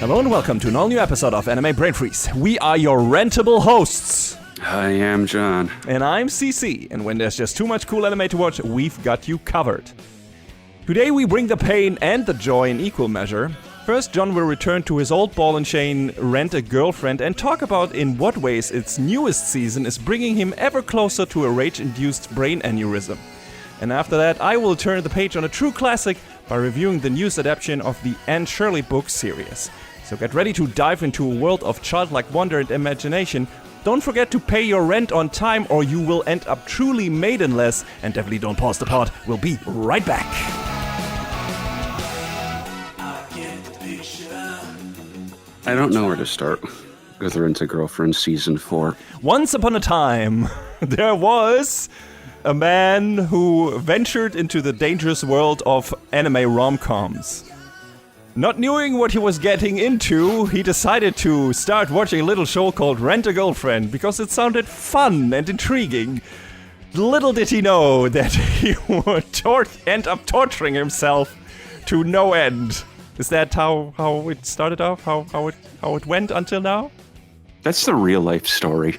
Hello and welcome to an all-new episode of Anime Brain Freeze. We are your rentable hosts. I am John. And I'm CC, and when there's just too much cool anime to watch, we've got you covered. Today we bring the pain and the joy in equal measure. First, John will return to his old ball and chain Rent a Girlfriend and talk about in what ways its newest season is bringing him ever closer to a rage-induced brain aneurysm. And after that, I will turn the page on a true classic by reviewing the newest adaptation of the Anne Shirley book series. So get ready to dive into a world of childlike wonder and imagination. Don't forget to pay your rent on time or you will end up truly maidenless. And definitely don't pause the pod. We'll be right back. I don't know where to start with Rent a Girlfriend Season 4. Once upon a time, there was a man who ventured into the dangerous world of anime rom-coms. Not knowing what he was getting into, he decided to start watching a little show called Rent a Girlfriend because it sounded fun and intriguing. Little did he know that he would end up torturing himself to no end. Is that how it started off? How it went until now? That's the real life story.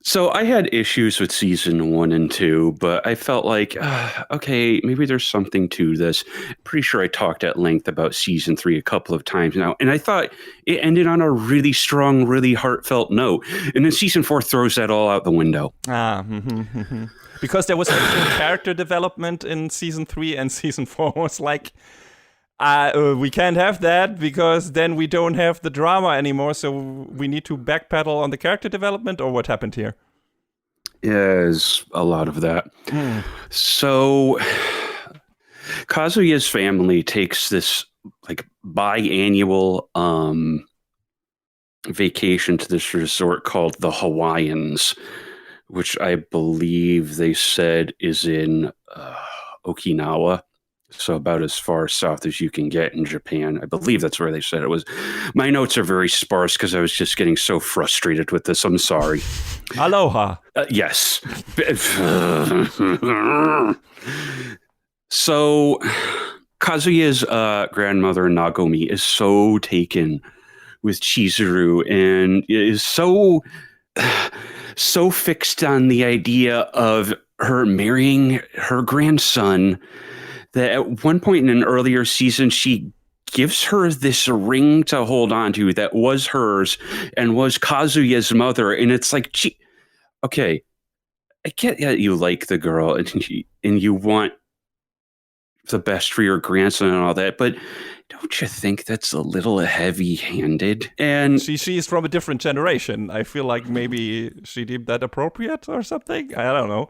So I had issues with season 1 and 2, but I felt like, okay, maybe there's something to this. Pretty sure I talked at length about season 3 a couple of times now, and I thought it ended on a really strong, really heartfelt note. And then season 4 throws that all out the window. Because there was actual character development in season 3, and season 4 was like, we can't have that because then we don't have the drama anymore, so we need to backpedal on the character development, or what happened here? Yes, a lot of that. So Kazuya's family takes this like biannual vacation to this resort called the Hawaiians, which I believe they said is in Okinawa. So about as far south as you can get in Japan. I believe that's where they said it was. My notes are very sparse because I was just getting so frustrated with this. I'm sorry. Aloha. Yes. So Kazuya's grandmother, Nagomi, is so taken with Chizuru and is so fixed on the idea of her marrying her grandson that at one point in an earlier season, she gives her this ring to hold on to that was hers and was Kazuya's mother. And it's like, okay, I get that you like the girl and you want the best for your grandson and all that, but don't you think that's a little heavy-handed? And she's from a different generation. I feel like maybe she deemed that appropriate or something. I don't know.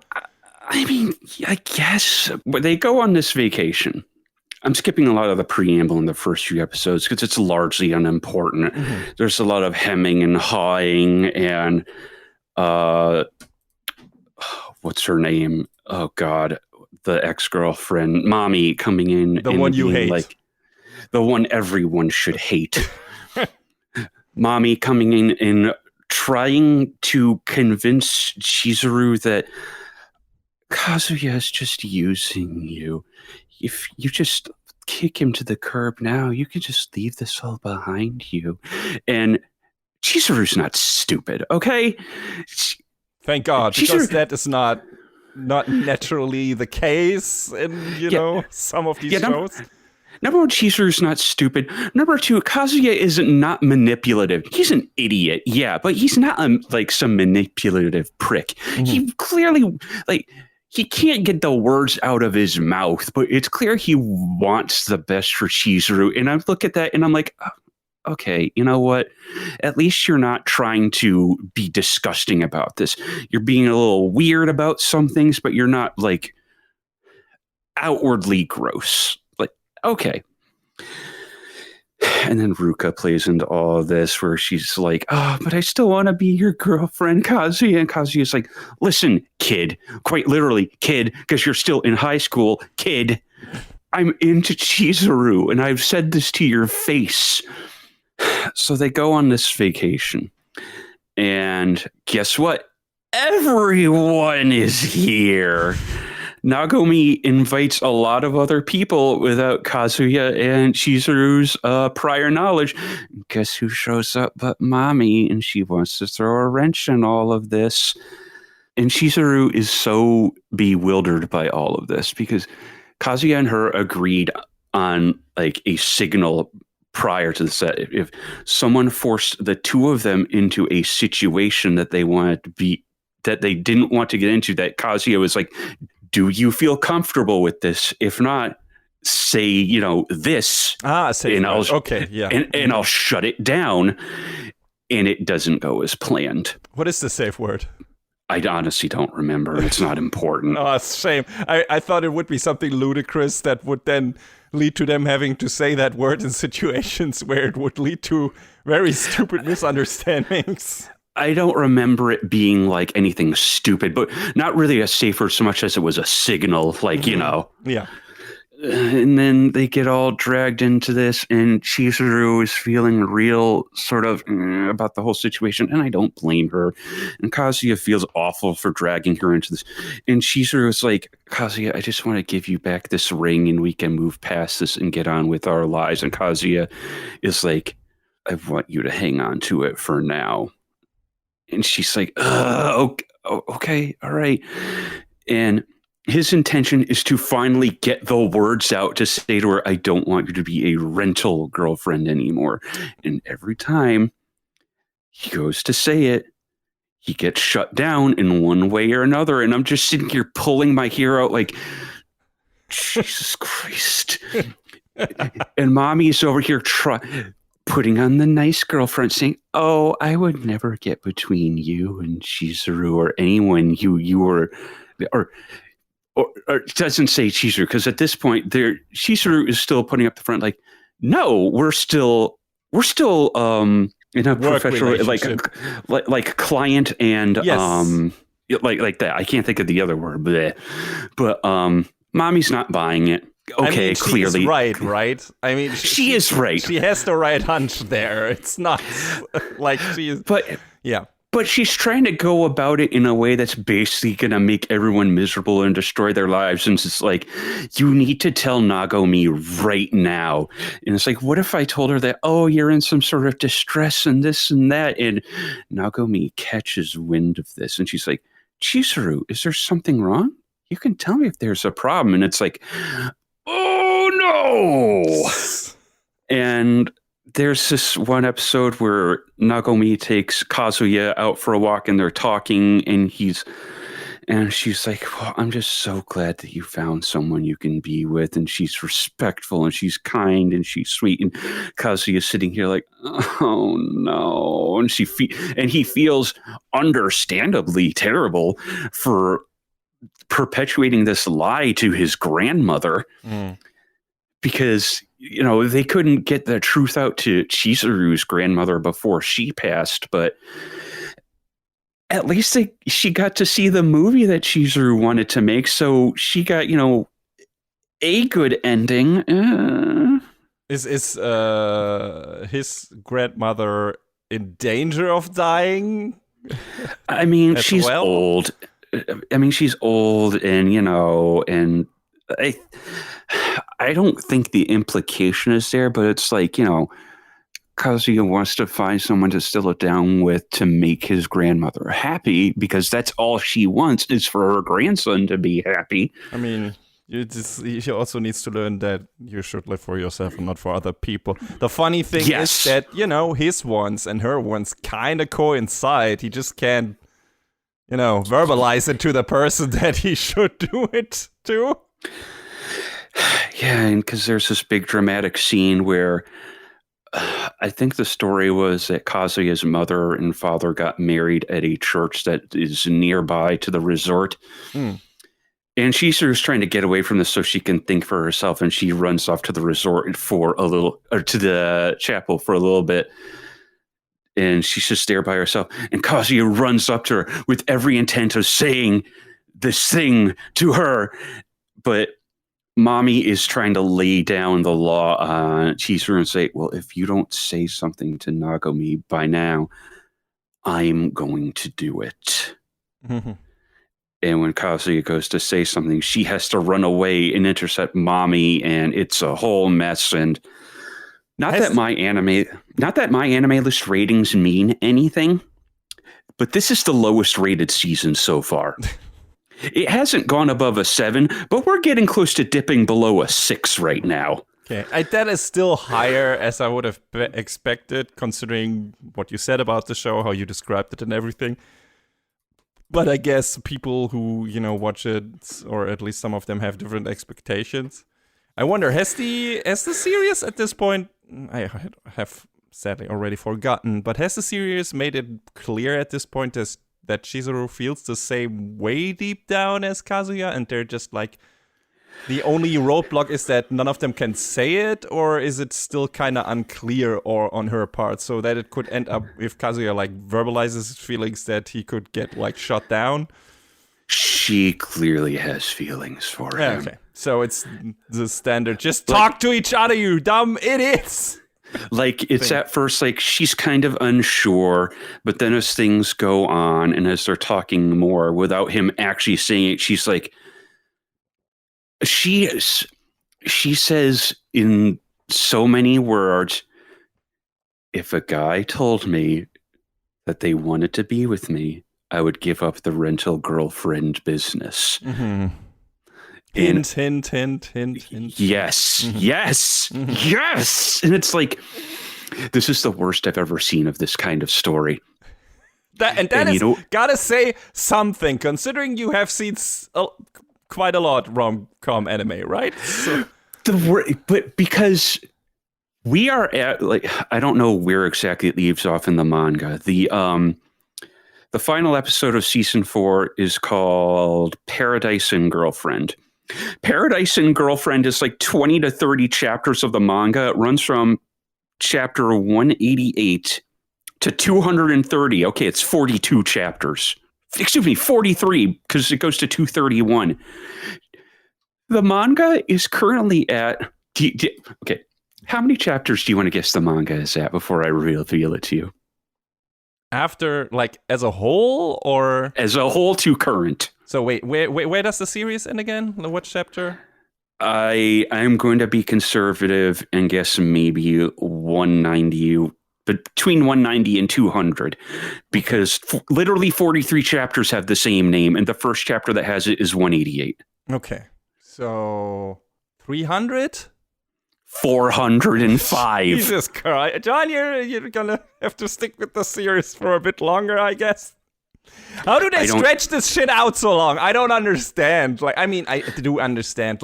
I mean, I guess they go on this vacation. I'm skipping a lot of the preamble in the first few episodes because it's largely unimportant. Mm-hmm. There's a lot of hemming and hawing and what's her name? Oh God, the ex-girlfriend, Mommy, coming in. The one you hate. Like the one everyone should hate. Mommy coming in and trying to convince Chizuru that Kazuya is just using you. If you just kick him to the curb now, you can just leave this all behind you. And Chizuru's not stupid, okay? Thank God, because that is not naturally the case in, some of these shows. Number one, Chizuru's not stupid. Number two, Kazuya is not manipulative. He's an idiot, yeah, but he's not some manipulative prick. Mm-hmm. He clearly, he can't get the words out of his mouth, but it's clear he wants the best for Chizuru. And I look at that and I'm like, okay, you know what? At least you're not trying to be disgusting about this. You're being a little weird about some things, but you're not outwardly gross. Okay. And then Ruka plays into all of this where she's like, but I still want to be your girlfriend, Kazuya. And Kazuya's like, listen, kid, quite literally, kid, because you're still in high school, kid, I'm into Chizuru, and I've said this to your face. So they go on this vacation. And guess what? Everyone is here. Nagomi invites a lot of other people without Kazuya and Chizuru's prior knowledge. Guess who shows up but Mommy? And she wants to throw a wrench in all of this. And Chizuru is so bewildered by all of this because Kazuya and her agreed on like a signal prior to the set. If someone forced the two of them into a situation that they wanted to be, that they didn't want to get into, that Kazuya was like, do you feel comfortable with this? If not, say, this. Say and and I'll shut it down. And it doesn't go as planned. What is the safe word? I honestly don't remember. It's not important. Oh, it's a shame. I thought it would be something ludicrous that would then lead to them having to say that word in situations where it would lead to very stupid misunderstandings. I don't remember it being like anything stupid, but not really a safe word so much as it was a signal, like, Yeah. And then they get all dragged into this, and Chizuru is feeling real sort of about the whole situation, and I don't blame her. And Kazuya feels awful for dragging her into this. And Chizuru is like, Kazuya, I just want to give you back this ring, and we can move past this and get on with our lives. And Kazuya is like, I want you to hang on to it for now. And she's like, okay, all right. And his intention is to finally get the words out to say to her, I don't want you to be a rental girlfriend anymore. And every time he goes to say it, he gets shut down in one way or another. And I'm just sitting here pulling my hair out like, Jesus Christ. And Mommy's over here putting on the nice girlfriend, saying, oh, I would never get between you and Chizuru or anyone you were, or it doesn't say Chizuru, because at this point, Chizuru is still putting up the front, like, no, we're still in a professional, like client and yes. Like that. I can't think of the other word, but Mommy's not buying it. Okay, clearly. Right? I mean, she is right. She has the right hunch there. It's not like she's... But she's trying to go about it in a way that's basically going to make everyone miserable and destroy their lives. And it's like, you need to tell Nagomi right now. And it's like, what if I told her that, oh, you're in some sort of distress and this and that? And Nagomi catches wind of this. And she's like, Chizuru, is there something wrong? You can tell me if there's a problem. And it's like, oh, no. And there's this one episode where Nagomi takes Kazuya out for a walk and they're talking and she's like, well, I'm just so glad that you found someone you can be with. And she's respectful and she's kind and she's sweet. And Kazuya's sitting here like, oh no. And he feels understandably terrible for perpetuating this lie to his grandmother. Because, they couldn't get the truth out to Chizuru's grandmother before she passed, but at least she got to see the movie that Chizuru wanted to make, so she got, a good ending. Is his grandmother in danger of dying? I mean, she's old. She's old and, and I don't think the implication is there, but it's like, Kazuya wants to find someone to still it down with to make his grandmother happy because that's all she wants is for her grandson to be happy. I mean, he also needs to learn that you should live for yourself and not for other people. The funny thing is that, his wants and her wants kind of coincide. He just can't, verbalize it to the person that he should do it to. Yeah, and because there's this big dramatic scene where I think the story was that Kazuya's mother and father got married at a church that is nearby to the resort. And Chizuru's trying to get away from this so she can think for herself, and she runs off to the resort to the chapel for a little bit. And she's just there by herself. And Kazuya runs up to her with every intent of saying this thing to her. But Mommy is trying to lay down the law on Chizuru and say, well, if you don't say something to Nagomi by now, I'm going to do it. And when Kazuya goes to say something, she has to run away and intercept mommy, and it's a whole mess. And not that my anime list ratings mean anything, but this is the lowest rated season so far. It hasn't gone above a 7, but we're getting close to dipping below a 6 right now. Okay, that is still higher as I would have expected, considering what you said about the show, how you described it and everything. But I guess people who, watch it, or at least some of them, have different expectations. I wonder, has the series at this point, I have sadly already forgotten, but has the series made it clear at this point that Chizuru feels the same way deep down as Kazuya, and they're just like, the only roadblock is that none of them can say it, or is it still kind of unclear or on her part, so that it could end up, if Kazuya verbalizes his feelings, that he could get shot down? She clearly has feelings for him. Yeah, okay, so it's the standard, just talk to each other, you dumb idiots! It's at first, she's kind of unsure, but then as things go on, and as they're talking more, without him actually saying it, she's like, she says in so many words, if a guy told me that they wanted to be with me, I would give up the rental girlfriend business. Mm-hmm. Hint. Yes, mm-hmm. yes, mm-hmm. yes. And it's like, this is the worst I've ever seen of this kind of story. That is, gotta say something, considering you have seen quite a lot rom-com anime, right? So. But because we are at, I don't know where exactly it leaves off in the manga. The final episode of season 4 is called Paradise and Girlfriend. Paradise and Girlfriend is 20 to 30 chapters of the manga. It runs from chapter 188 to 230. Okay, it's 42 chapters. Excuse me, 43, because it goes to 231. The manga is currently at... okay, how many chapters do you want to guess the manga is at before I reveal it to you? After, as a whole, or? As a whole to current. So wait, where does the series end again? What chapter? I'm going to be conservative and guess maybe 190, between 190 and 200, because literally 43 chapters have the same name, and the first chapter that has it is 188. Okay, so 300? 405. Jesus Christ. John, you're gonna have to stick with the series for a bit longer, I guess. How do they stretch this shit out so long? I don't understand. I do understand,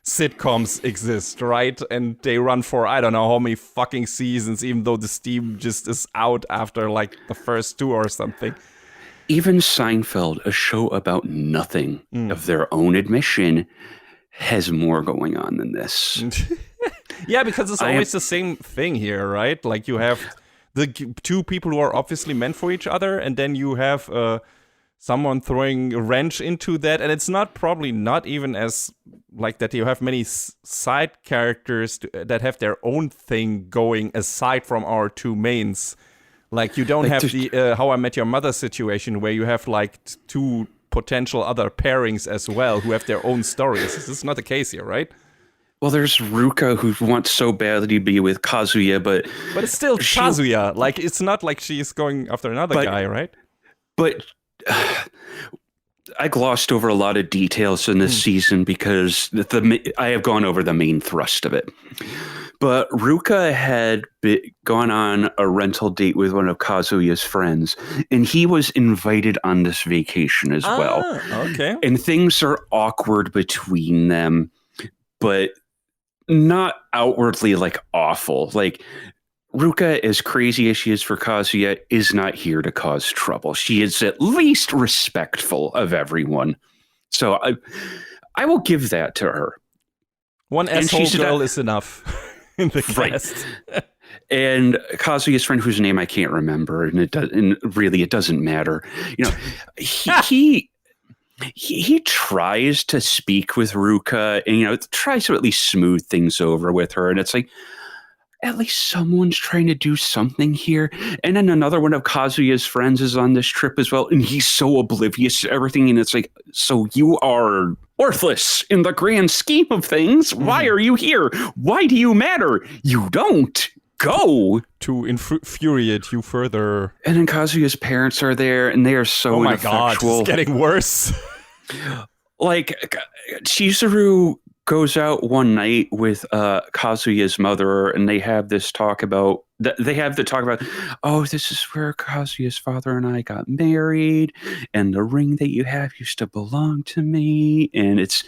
sitcoms exist, right? And they run for, I don't know how many fucking seasons, even though the steam just is out after, the first 2 or something. Even Seinfeld, a show about nothing of their own admission, has more going on than this. Yeah, because it's always the same thing here, right? You have the 2 people who are obviously meant for each other, and then you have someone throwing a wrench into that, and it's probably not even as that you have many side characters that have their own thing going aside from our 2 mains. You don't have the How I Met Your Mother situation where you have 2 potential other pairings as well who have their own stories. This is not the case here, right? Well, there's Ruka, who wants so badly to be with Kazuya, but it's still Kazuya. It's not like she's going after another guy, right? But I glossed over a lot of details in this season because I have gone over the main thrust of it. But Ruka had gone on a rental date with one of Kazuya's friends, and he was invited on this vacation as well. Okay. And things are awkward between them, but not outwardly awful. Ruka, as crazy as she is for Kazuya, is not here to cause trouble. She is at least respectful of everyone. So I will give that to her. One asshole girl is enough in the cast. Right. And Kazuya's friend, whose name I can't remember, and it doesn't matter. He tries to speak with Ruka and, tries to at least smooth things over with her. And it's at least someone's trying to do something here. And then another one of Kazuya's friends is on this trip as well, and he's so oblivious to everything. And it's like, so you are worthless in the grand scheme of things. Why are you here? Why do you matter? You don't. Go. To infuriate you further. And then Kazuya's parents are there, and they are so ineffectual. Oh my God, it's getting worse. Like, Chizuru goes out one night with Kazuya's mother, and they have this talk about oh, this is where Kazuya's father and I got married, and the ring that you have used to belong to me. And it's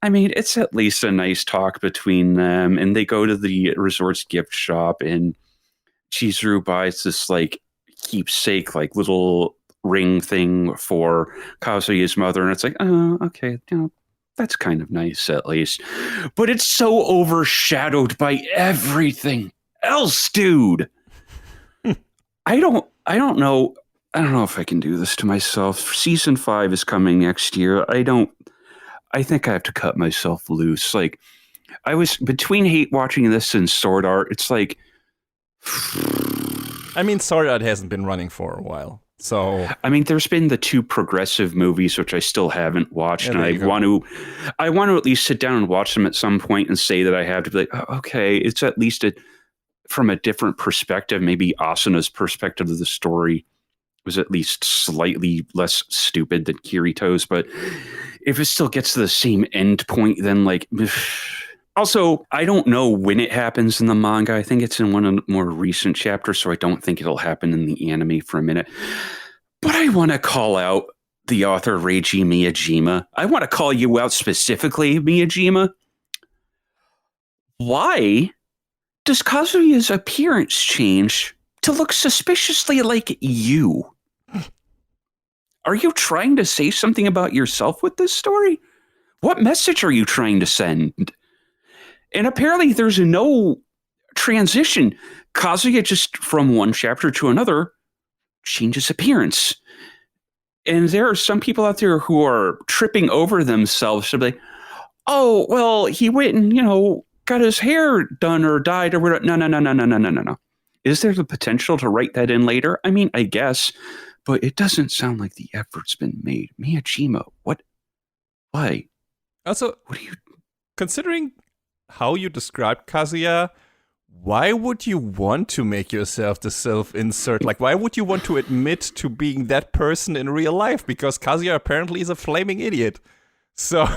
at least a nice talk between them. And they go to the resort's gift shop, and Chizuru buys this like keepsake, like little ring thing for Kazuya's mother, and it's like, oh, okay, that's kind of nice at least. But it's so overshadowed by everything else, dude. I don't know if I can do this to myself. Season 5 is coming next year. I think I have to cut myself loose. Like, I was between hate watching this and Sword Art. It's like, I mean, Sword Art hasn't been running for a while. So there's been the 2 progressive movies, which I still haven't watched, and I want to at least sit down and watch them at some point and say that I have to be like, oh, okay, it's at least from a different perspective. Maybe Asuna's perspective of the story was at least slightly less stupid than Kirito's, but if it still gets to the same end point, then like. Also, I don't know when it happens in the manga. I think it's in one of the more recent chapters, so I don't think it'll happen in the anime for a minute. But I want to call out the author Reiji Miyajima. I want to call you out specifically, Miyajima. Why does Kazuya's appearance change to look suspiciously like you? Are you trying to say something about yourself with this story? What message are you trying to send? And apparently there's no transition. Kazuya just from one chapter to another changes appearance. And there are some people out there who are tripping over themselves to be like, oh, well, he went and, got his hair done or dyed or whatever. No. Is there the potential to write that in later? I mean, I guess, but it doesn't sound like the effort's been made. Miyajima, what? Why? Also, what are you considering how you described Kazuya? Why would you want to make yourself the self-insert? Like, why would you want to admit to being that person in real life? Because Kazuya apparently is a flaming idiot. So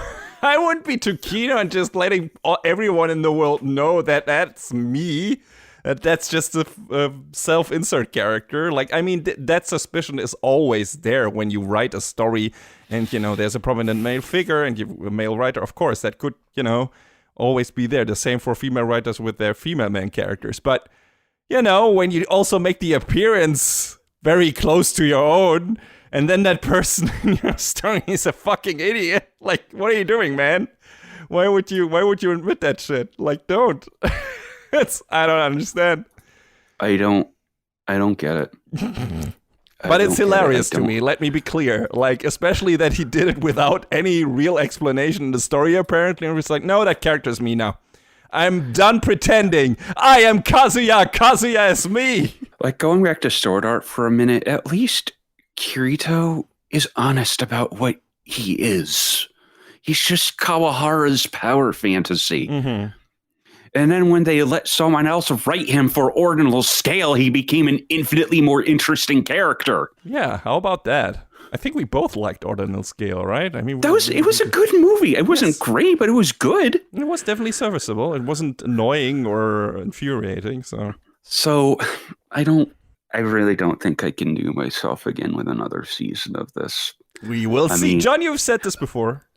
I wouldn't be too keen on just letting everyone in the world know that that's me. That's just a self-insert character. Like, I mean, that suspicion is always there when you write a story and, there's a prominent male figure and you're a male writer. Of course, that could, always be there. The same for female writers with their female main characters. But, when you also make the appearance very close to your own, and then that person in your story is a fucking idiot. Like, what are you doing, man? Why would you admit that shit? Like, don't. I don't understand. I don't get it. But it's hilarious to me, let me be clear. Like, especially that he did it without any real explanation in the story, apparently. And it's like, no, that character's me now. I'm done pretending. I am Kazuya. Kazuya is me. Like, going back to Sword Art for a minute, at least Kirito is honest about what he is. He's just Kawahara's power fantasy. Mm-hmm. And then when they let someone else write him for Ordinal Scale, he became an infinitely more interesting character. Yeah, how about that? I think we both liked Ordinal Scale, right? I mean, it was a good movie. It wasn't great, but it was good. It was definitely serviceable. It wasn't annoying or infuriating. So I really don't think I can do myself again with another season of this. We will see. John, you've said this before.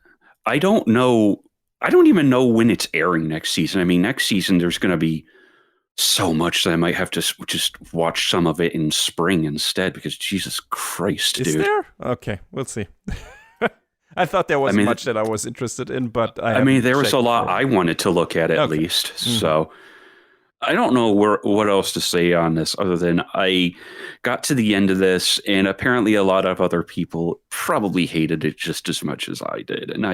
I don't know. I don't even know when it's airing next season. I mean, next season there's going to be so much that I might have to just watch some of it in spring instead, because Jesus Christ, dude. Is there? Okay, we'll see. I thought there wasn't much that I was interested in, but there was a lot I wanted to look at least. Mm-hmm. So I don't know what else to say on this other than I got to the end of this, and apparently a lot of other people probably hated it just as much as I did. And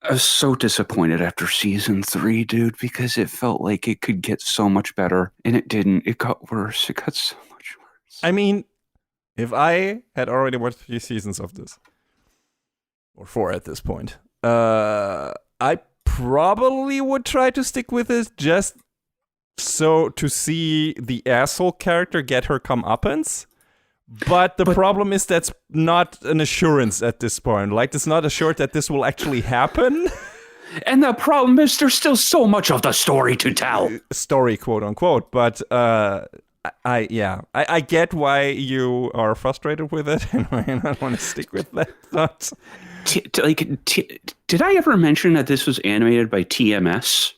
I was so disappointed after season 3, dude, because it felt like it could get so much better, and it didn't. It got worse. It got so much worse. I mean, if I had already watched 3 seasons of this, or 4 at this point, I probably would try to stick with this just so to see the asshole character get her comeuppance. But the problem is that's not an assurance at this point. Like, it's not assured that this will actually happen. And the problem is there's still so much of the story to tell. Story, quote unquote. But I get why you are frustrated with it and why you don't want to stick with that thought. Did I ever mention that this was animated by TMS?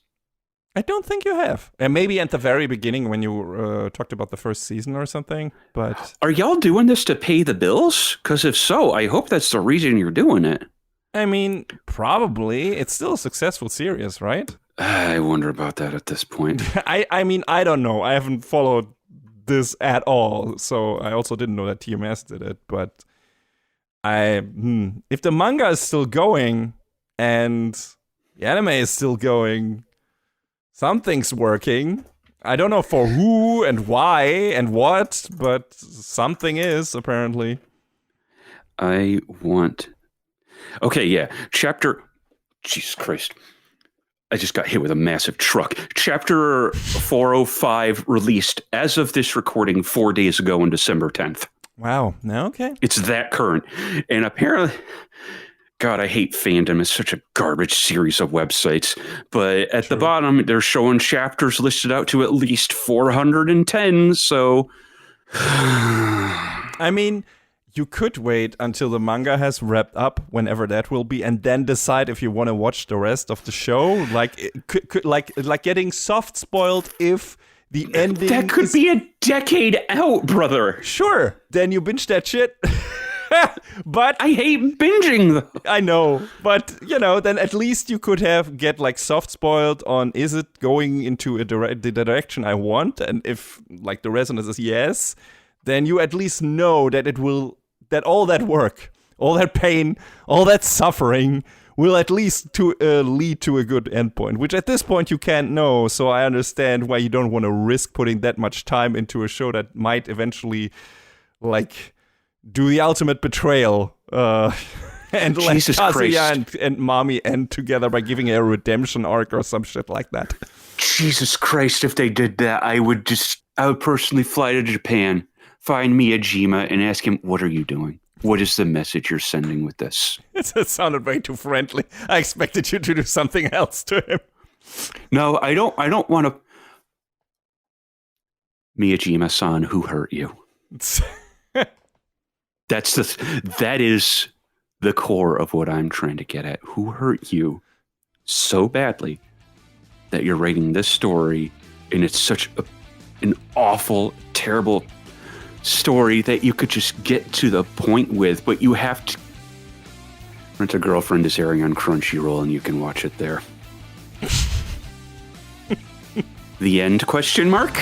I don't think you have. And maybe at the very beginning when you talked about the first season or something, but... Are y'all doing this to pay the bills? Because if so, I hope that's the reason you're doing it. I mean, probably. It's still a successful series, right? I wonder about that at this point. I mean, I don't know. I haven't followed this at all, so I also didn't know that TMS did it, but if the manga is still going and the anime is still going... Something's working. I don't know for who and why and what, but something is, apparently. Okay, yeah. Jesus Christ. I just got hit with a massive truck. Chapter 405 released as of this recording 4 days ago on December 10th. Wow. Okay. It's that current. And apparently... God, I hate fandom. It's such a garbage series of websites. But at the bottom, they're showing chapters listed out to at least 410. So, I mean, you could wait until the manga has wrapped up, whenever that will be, and then decide if you want to watch the rest of the show. Like, like getting soft spoiled if the ending. That could be a decade out, brother. Sure. Then you binge that shit. But I hate binging though. I know, but then at least you could get like soft spoiled on, is it going into the direction I want, and if like the resonance is yes, then you at least know that that all that work, all that pain, all that suffering will at least lead to a good endpoint, which at this point you can't know. So I understand why you don't want to risk putting that much time into a show that might eventually like do the ultimate betrayal and let Kazuya and Mami end together by giving a redemption arc or some shit like that. Jesus Christ, if they did that, I would personally fly to Japan, find Miyajima, and ask him, what are you doing? What is the message you're sending with this? It sounded way too friendly. I expected you to do something else to him. No, I don't want to... Miyajima-san, who hurt you? That is the core of what I'm trying to get at. Who hurt you so badly that you're writing this story, and it's such an awful, terrible story that you could just get to the point with, but you have to... Rent a Girlfriend is airing on Crunchyroll, and you can watch it there. The end, question mark?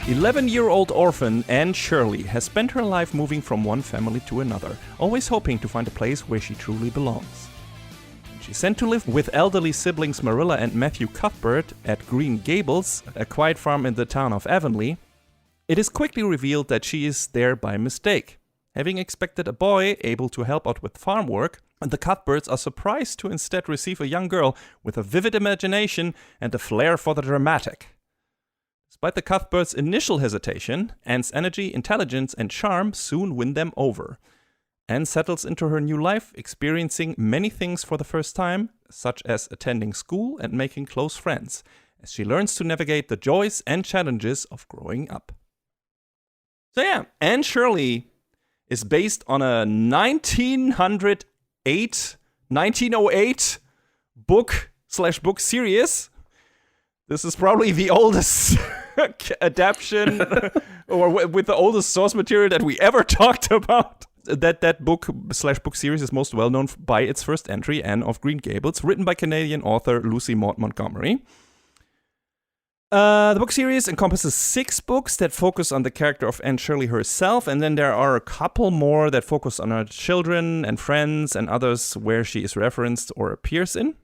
"11-year-old orphan Anne Shirley has spent her life moving from one family to another, always hoping to find a place where she truly belongs. She's sent to live with elderly siblings Marilla and Matthew Cuthbert at Green Gables, a quiet farm in the town of Avonlea. It is quickly revealed that she is there by mistake. Having expected a boy able to help out with farm work, the Cuthberts are surprised to instead receive a young girl with a vivid imagination and a flair for the dramatic. Despite the Cuthberts' initial hesitation, Anne's energy, intelligence, and charm soon win them over. Anne settles into her new life, experiencing many things for the first time, such as attending school and making close friends, as she learns to navigate the joys and challenges of growing up." So yeah, Anne Shirley is based on a 1908 book series. This is probably the oldest adaption or with the oldest source material that we ever talked about. That book series is most well known by its first entry, Anne of Green Gables, written by Canadian author Lucy Maud Montgomery. The book series encompasses 6 books that focus on the character of Anne Shirley herself, and then there are a couple more that focus on her children and friends and others where she is referenced or appears in.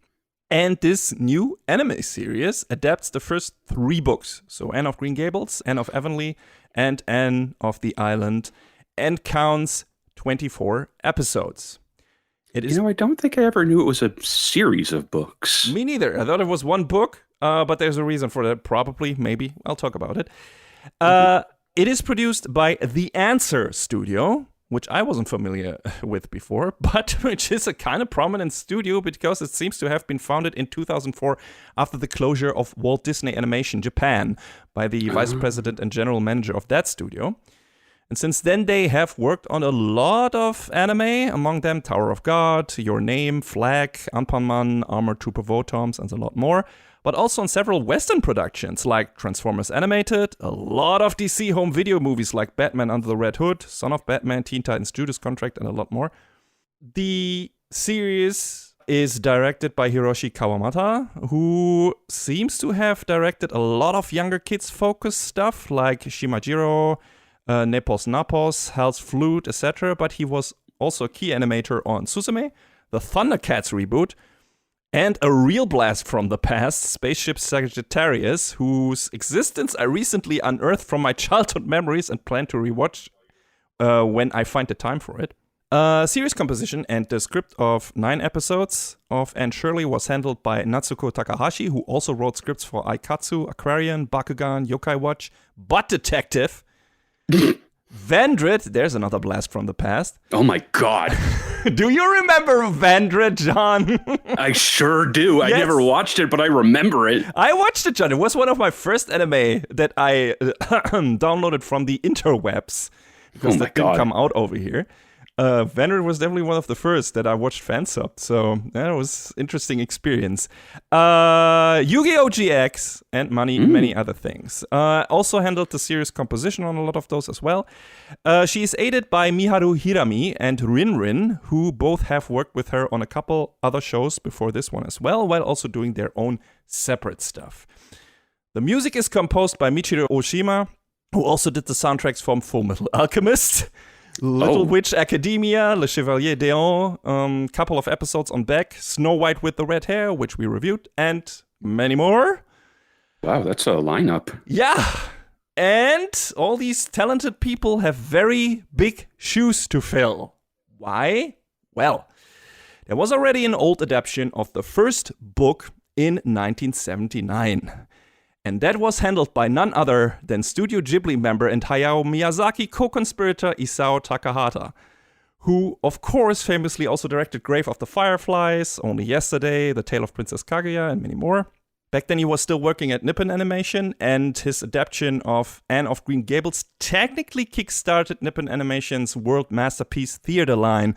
And this new anime series adapts the first 3 books. So Anne of Green Gables, Anne of Avonlea, and Anne of the Island, and counts 24 episodes. It is. I don't think I ever knew it was a series of books. Me neither. I thought it was one book, but there's a reason for that. Probably, maybe. I'll talk about it. It is produced by The Answer Studio, which I wasn't familiar with before, but which is a kind of prominent studio because it seems to have been founded in 2004 after the closure of Walt Disney Animation Japan by the vice president and general manager of that studio. And since then, they have worked on a lot of anime, among them Tower of God, Your Name, Flag, Anpanman, Armored Trooper Votoms, and a lot more. But also on several Western productions like Transformers Animated, a lot of DC home video movies like Batman Under the Red Hood, Son of Batman, Teen Titans Judas Contract, and a lot more. The series is directed by Hiroshi Kawamata, who seems to have directed a lot of younger kids-focused stuff like Shimajiro, Nepos Napos, Hell's Flute, etc. But he was also a key animator on Suzume, the Thundercats reboot, and a real blast from the past, Spaceship Sagittarius, whose existence I recently unearthed from my childhood memories and plan to rewatch when I find the time for it. Series composition and the script of 9 episodes of Anne Shirley was handled by Natsuko Takahashi, who also wrote scripts for Aikatsu, Aquarian, Bakugan, Yokai Watch, Butt Detective, Vandred, there's another blast from the past. Oh my god. Do you remember Vandred, John? I sure do. Yes. I never watched it, but I remember it. I watched it, John. It was one of my first anime that I downloaded from the interwebs. Because that didn't come out over here. Vandred was definitely one of the first that I watched fansub, so that was an interesting experience. Yu-Gi-Oh! GX and many other things. Also handled the series composition on a lot of those as well. She is aided by Miharu Hirami and Rin, who both have worked with her on a couple other shows before this one as well, while also doing their own separate stuff. The music is composed by Michiro Oshima, who also did the soundtracks from Full Metal Alchemist, Little Witch Academia, Le Chevalier d'Eon, couple of episodes on Beck, Snow White with the Red Hair, which we reviewed, and many more. Wow, that's a lineup. Yeah. And all these talented people have very big shoes to fill. Why? Well, there was already an old adaptation of the first book in 1979. And that was handled by none other than Studio Ghibli member and Hayao Miyazaki co-conspirator Isao Takahata, who, of course, famously also directed Grave of the Fireflies, Only Yesterday, The Tale of Princess Kaguya, and many more. Back then, he was still working at Nippon Animation, and his adaptation of Anne of Green Gables technically kickstarted Nippon Animation's world masterpiece theater line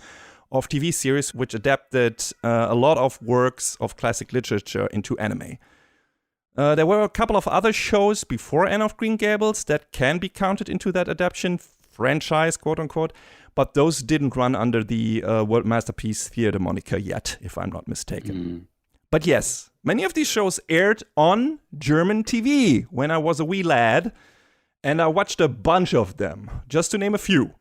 of TV series, which adapted a lot of works of classic literature into anime. There were a couple of other shows before Anne of Green Gables that can be counted into that adaptation franchise, quote-unquote, but those didn't run under the World Masterpiece Theater moniker yet, if I'm not mistaken. But yes, many of these shows aired on German TV when I was a wee lad, and I watched a bunch of them, just to name a few.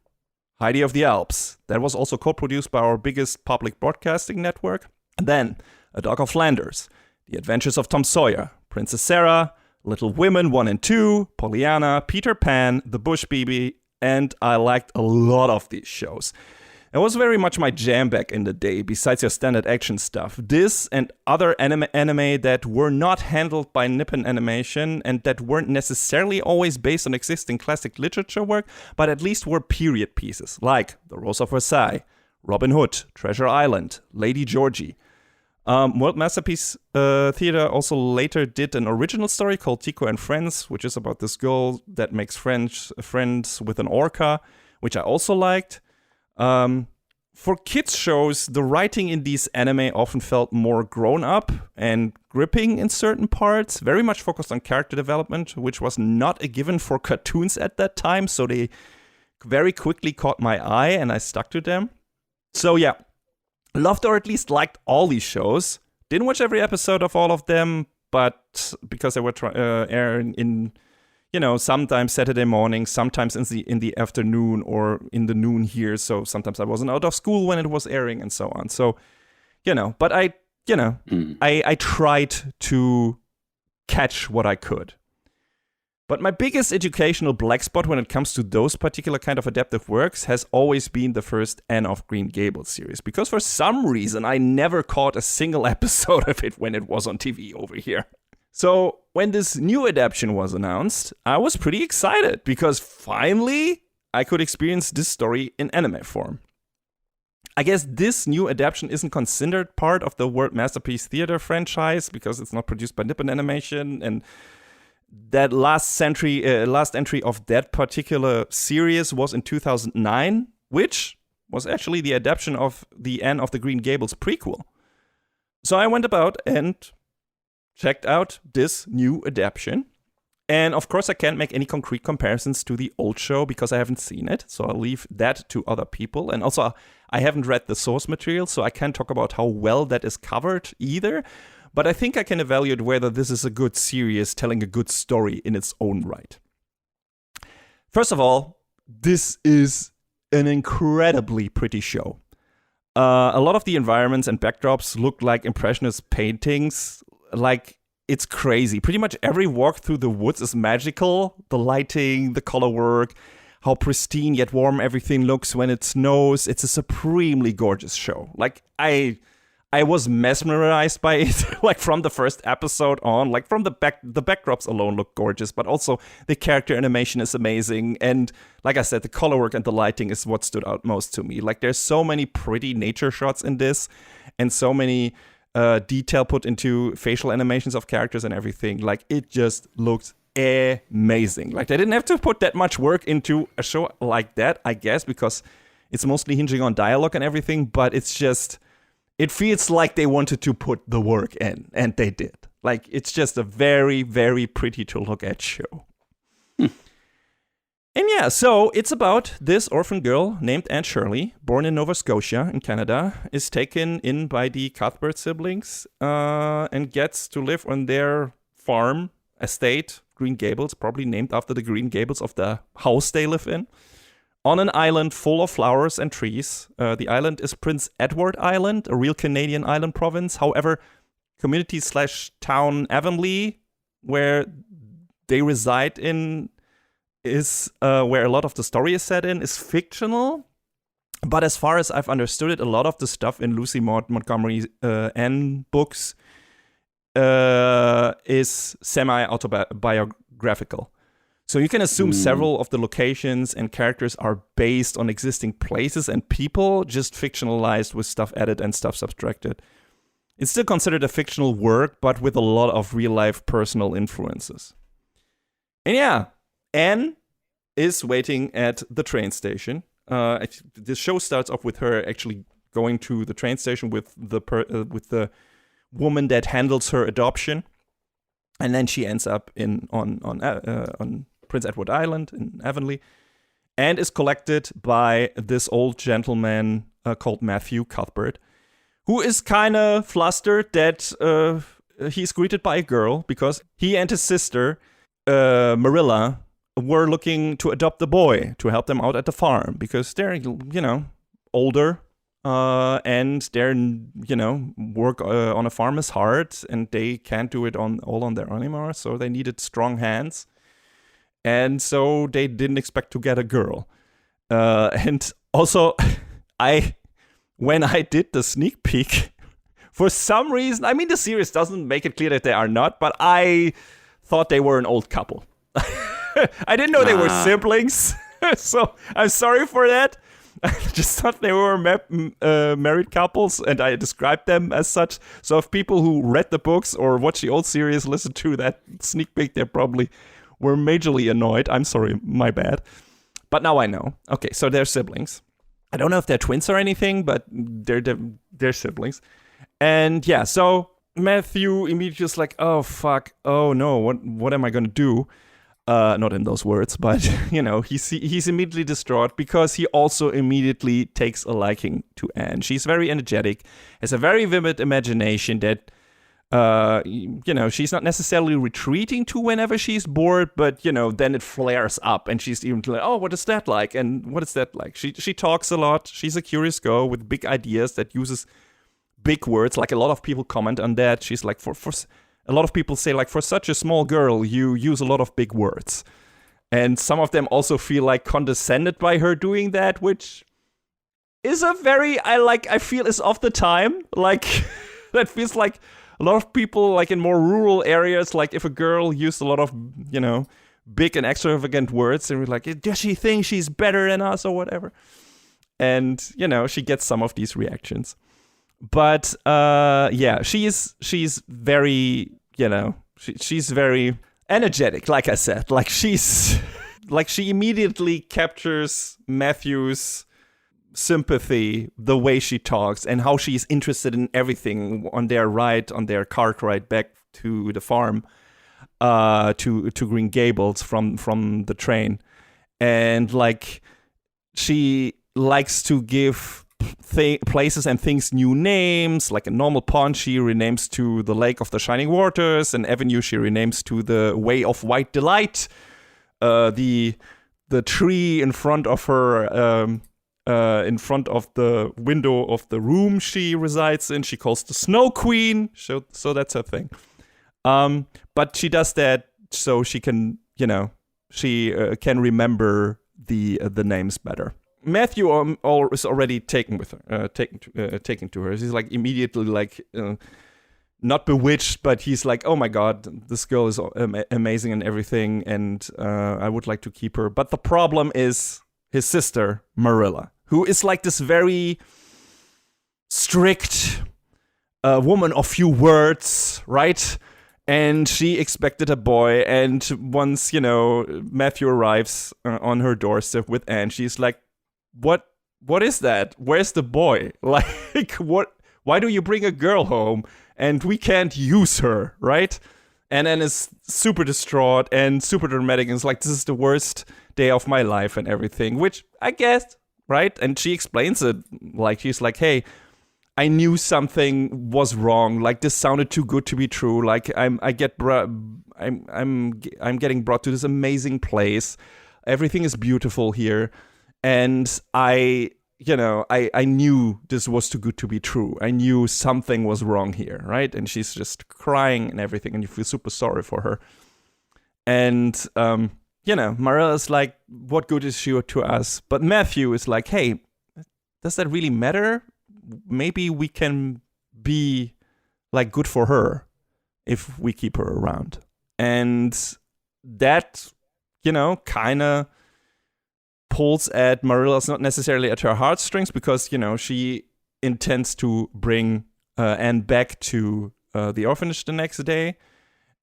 Heidi of the Alps, that was also co-produced by our biggest public broadcasting network. And then, A Dog of Flanders, The Adventures of Tom Sawyer, Princess Sarah, Little Women 1 and 2, Pollyanna, Peter Pan, The Bush Baby, and I liked a lot of these shows. It was very much my jam back in the day, besides your standard action stuff. This and other anime that were not handled by Nippon Animation and that weren't necessarily always based on existing classic literature work, but at least were period pieces, like The Rose of Versailles, Robin Hood, Treasure Island, Lady Georgie. World Masterpiece Theater also later did an original story called Tico and Friends, which is about this girl that makes friends with an orca, which I also liked. For kids shows, the writing in these anime often felt more grown up and gripping in certain parts, very much focused on character development, which was not a given for cartoons at that time, so they very quickly caught my eye and I stuck to them. So yeah. Loved or at least liked all these shows. Didn't watch every episode of all of them, but because they were airing in, sometimes Saturday morning, sometimes in the afternoon or in the noon here. So sometimes I wasn't out of school when it was airing and so on. So, but I tried to catch what I could. But my biggest educational black spot when it comes to those particular kind of adaptive works has always been the first Anne of Green Gables series. Because for some reason, I never caught a single episode of it when it was on TV over here. So when this new adaptation was announced, I was pretty excited because finally I could experience this story in anime form. I guess this new adaptation isn't considered part of the World Masterpiece Theater franchise because it's not produced by Nippon Animation, and that last entry of that particular series was in 2009, which was actually the adaptation of the Anne of the Green Gables prequel. So I went about and checked out this new adaptation. And of course, I can't make any concrete comparisons to the old show because I haven't seen it. So I'll leave that to other people. And also, I haven't read the source material, so I can't talk about how well that is covered either. But I think I can evaluate whether this is a good series telling a good story in its own right. First of all, this is an incredibly pretty show. A lot of the environments and backdrops look like impressionist paintings. Like, it's crazy. Pretty much every walk through the woods is magical. The lighting, the color work, how pristine yet warm everything looks when it snows. It's a supremely gorgeous show. Like, I was mesmerized by it, like from the first episode on. Like from the backdrops alone look gorgeous, but also the character animation is amazing. And like I said, the color work and the lighting is what stood out most to me. Like there's so many pretty nature shots in this, and so many detail put into facial animations of characters and everything. Like it just looks amazing. Like they didn't have to put that much work into a show like that, I guess, because it's mostly hinging on dialogue and everything, but it's just, it feels like they wanted to put the work in, and they did. Like, it's just a very, very pretty to look at show. And yeah, so it's about this orphan girl named Anne Shirley, born in Nova Scotia in Canada, is taken in by the Cuthbert siblings and gets to live on their farm, estate, Green Gables, probably named after the Green Gables of the house they live in, on an island full of flowers and trees. The island is Prince Edward Island, a real Canadian island province. However, community/town Avonlea, where they reside in, is where a lot of the story is set in, is fictional. But as far as I've understood it, a lot of the stuff in Lucy Maud Montgomery Anne books is semi-autobiographical. So you can assume several of the locations and characters are based on existing places and people, just fictionalized with stuff added and stuff subtracted. It's still considered a fictional work, but with a lot of real-life personal influences. And yeah, Anne is waiting at the train station. The show starts off with her actually going to the train station with the woman that handles her adoption, and then she ends up on Prince Edward Island in Avonlea, and is collected by this old gentleman called Matthew Cuthbert, who is kind of flustered that he's greeted by a girl because he and his sister Marilla were looking to adopt a boy to help them out at the farm because they're, older and they're, work on a farm is hard and they can't do it all on their own anymore. So they needed strong hands. And so they didn't expect to get a girl. And also, when I did the sneak peek, for some reason, I mean, the series doesn't make it clear that they are not, but I thought they were an old couple. I didn't know they were siblings, so I'm sorry for that. I just thought they were married couples, and I described them as such. So if people who read the books or watch the old series listen to that sneak peek, they probably were majorly annoyed. I'm sorry, my bad. But now I know. Okay, so they're siblings. I don't know if they're twins or anything, but they're siblings. And yeah, so Matthew immediately is like, oh, fuck. Oh, no, what am I going to do? Not in those words, but, he's immediately distraught because he also immediately takes a liking to Anne. She's very energetic, has a very vivid imagination that she's not necessarily retreating to whenever she's bored, but, then it flares up and she's even like, oh, what is that like? And what is that like? She talks a lot. She's a curious girl with big ideas that uses big words. Like a lot of people comment on that. She's like, for a lot of people say, like, for such a small girl, you use a lot of big words. And some of them also feel like condescended by her doing that, which is I feel is of the time. Like, that feels like a lot of people, like in more rural areas, like if a girl used a lot of, big and extravagant words, and we're like, does she think she's better than us or whatever? And, she gets some of these reactions. But, she's very, she's very energetic, like I said. Like, she immediately captures Matthew's sympathy, the way she talks and how she's interested in everything on their cart ride back to the farm, to Green Gables from the train. And like, she likes to give places and things new names. Like a normal pond she renames to the Lake of the Shining Waters, an avenue she renames to the Way of White Delight. The tree in front of her, in front of the window of the room she resides in, she calls the Snow Queen. So that's her thing. But she does that so she can, can remember the names better. Matthew is already taken with her, taken to her. He's like immediately like not bewitched, but he's like, oh my god, this girl is amazing and everything, and I would like to keep her. But the problem is his sister Marilla, who is like this very strict woman of few words, right? And she expected a boy, and once Matthew arrives on her doorstep with Anne, she's like, what is that? Where's the boy? Like, what? Why do you bring a girl home and we can't use her, right? And Anne is super distraught and super dramatic and is like, this is the worst day of my life and everything, which I guess, right? And she explains it, like, she's like, hey, I knew something was wrong. Like, this sounded too good to be true. Like, I'm getting brought to this amazing place. Everything is beautiful here. And I knew this was too good to be true. I knew something was wrong here, right? And she's just crying and everything, and you feel super sorry for her. And, Marilla's like, what good is she to us? But Matthew is like, hey, does that really matter? Maybe we can be, like, good for her if we keep her around. And that, kind of pulls at Marilla's, not necessarily at her heartstrings, because, she intends to bring Anne back to the orphanage the next day.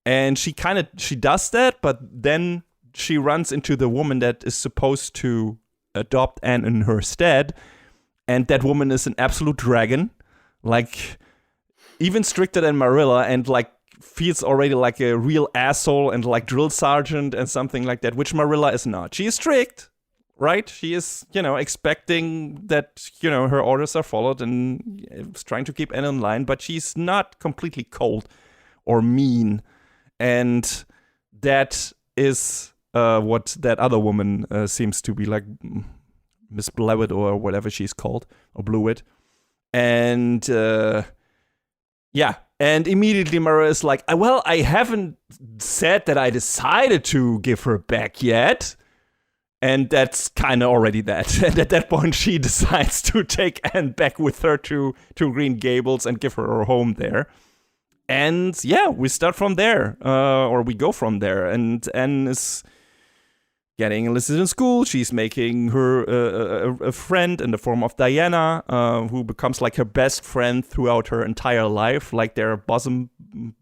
And she does that, but then she runs into the woman that is supposed to adopt Anne in her stead. And that woman is an absolute dragon, like, even stricter than Marilla, and, like, feels already like a real asshole and, like, drill sergeant and something like that, which Marilla is not. She is strict, right? She is, expecting that, her orders are followed and is trying to keep Anne in line, but she's not completely cold or mean. And that is what that other woman seems to be like, Miss Blewett or whatever she's called, or Blewett. And and immediately Mara is like, well, I haven't said that I decided to give her back yet. And that's kind of already that. And at that point, she decides to take Anne back with her to Green Gables and give her home there. And we start from there, or we go from there. And Anne is getting enlisted in school. She's making her a friend in the form of Diana, who becomes like her best friend throughout her entire life, like their bosom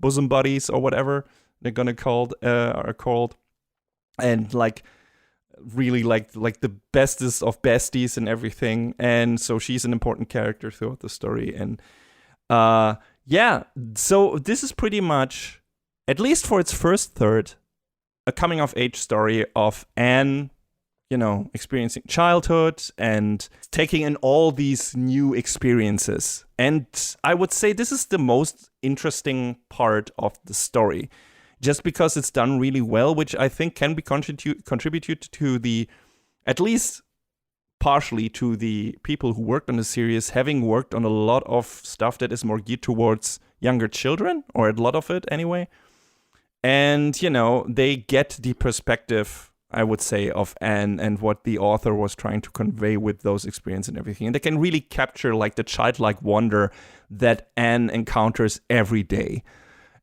buddies or whatever they're gonna are called, and like really like the bestest of besties and everything. And so she's an important character throughout the story. And so this is pretty much, at least for its first third, a coming of age story of Anne experiencing childhood and taking in all these new experiences. And I would say this is the most interesting part of the story, just because it's done really well, which I think can be contributed to at least partially to the people who worked on the series having worked on a lot of stuff that is more geared towards younger children, or a lot of it anyway. And, they get the perspective, I would say, of Anne and what the author was trying to convey with those experiences and everything. And they can really capture like the childlike wonder that Anne encounters every day.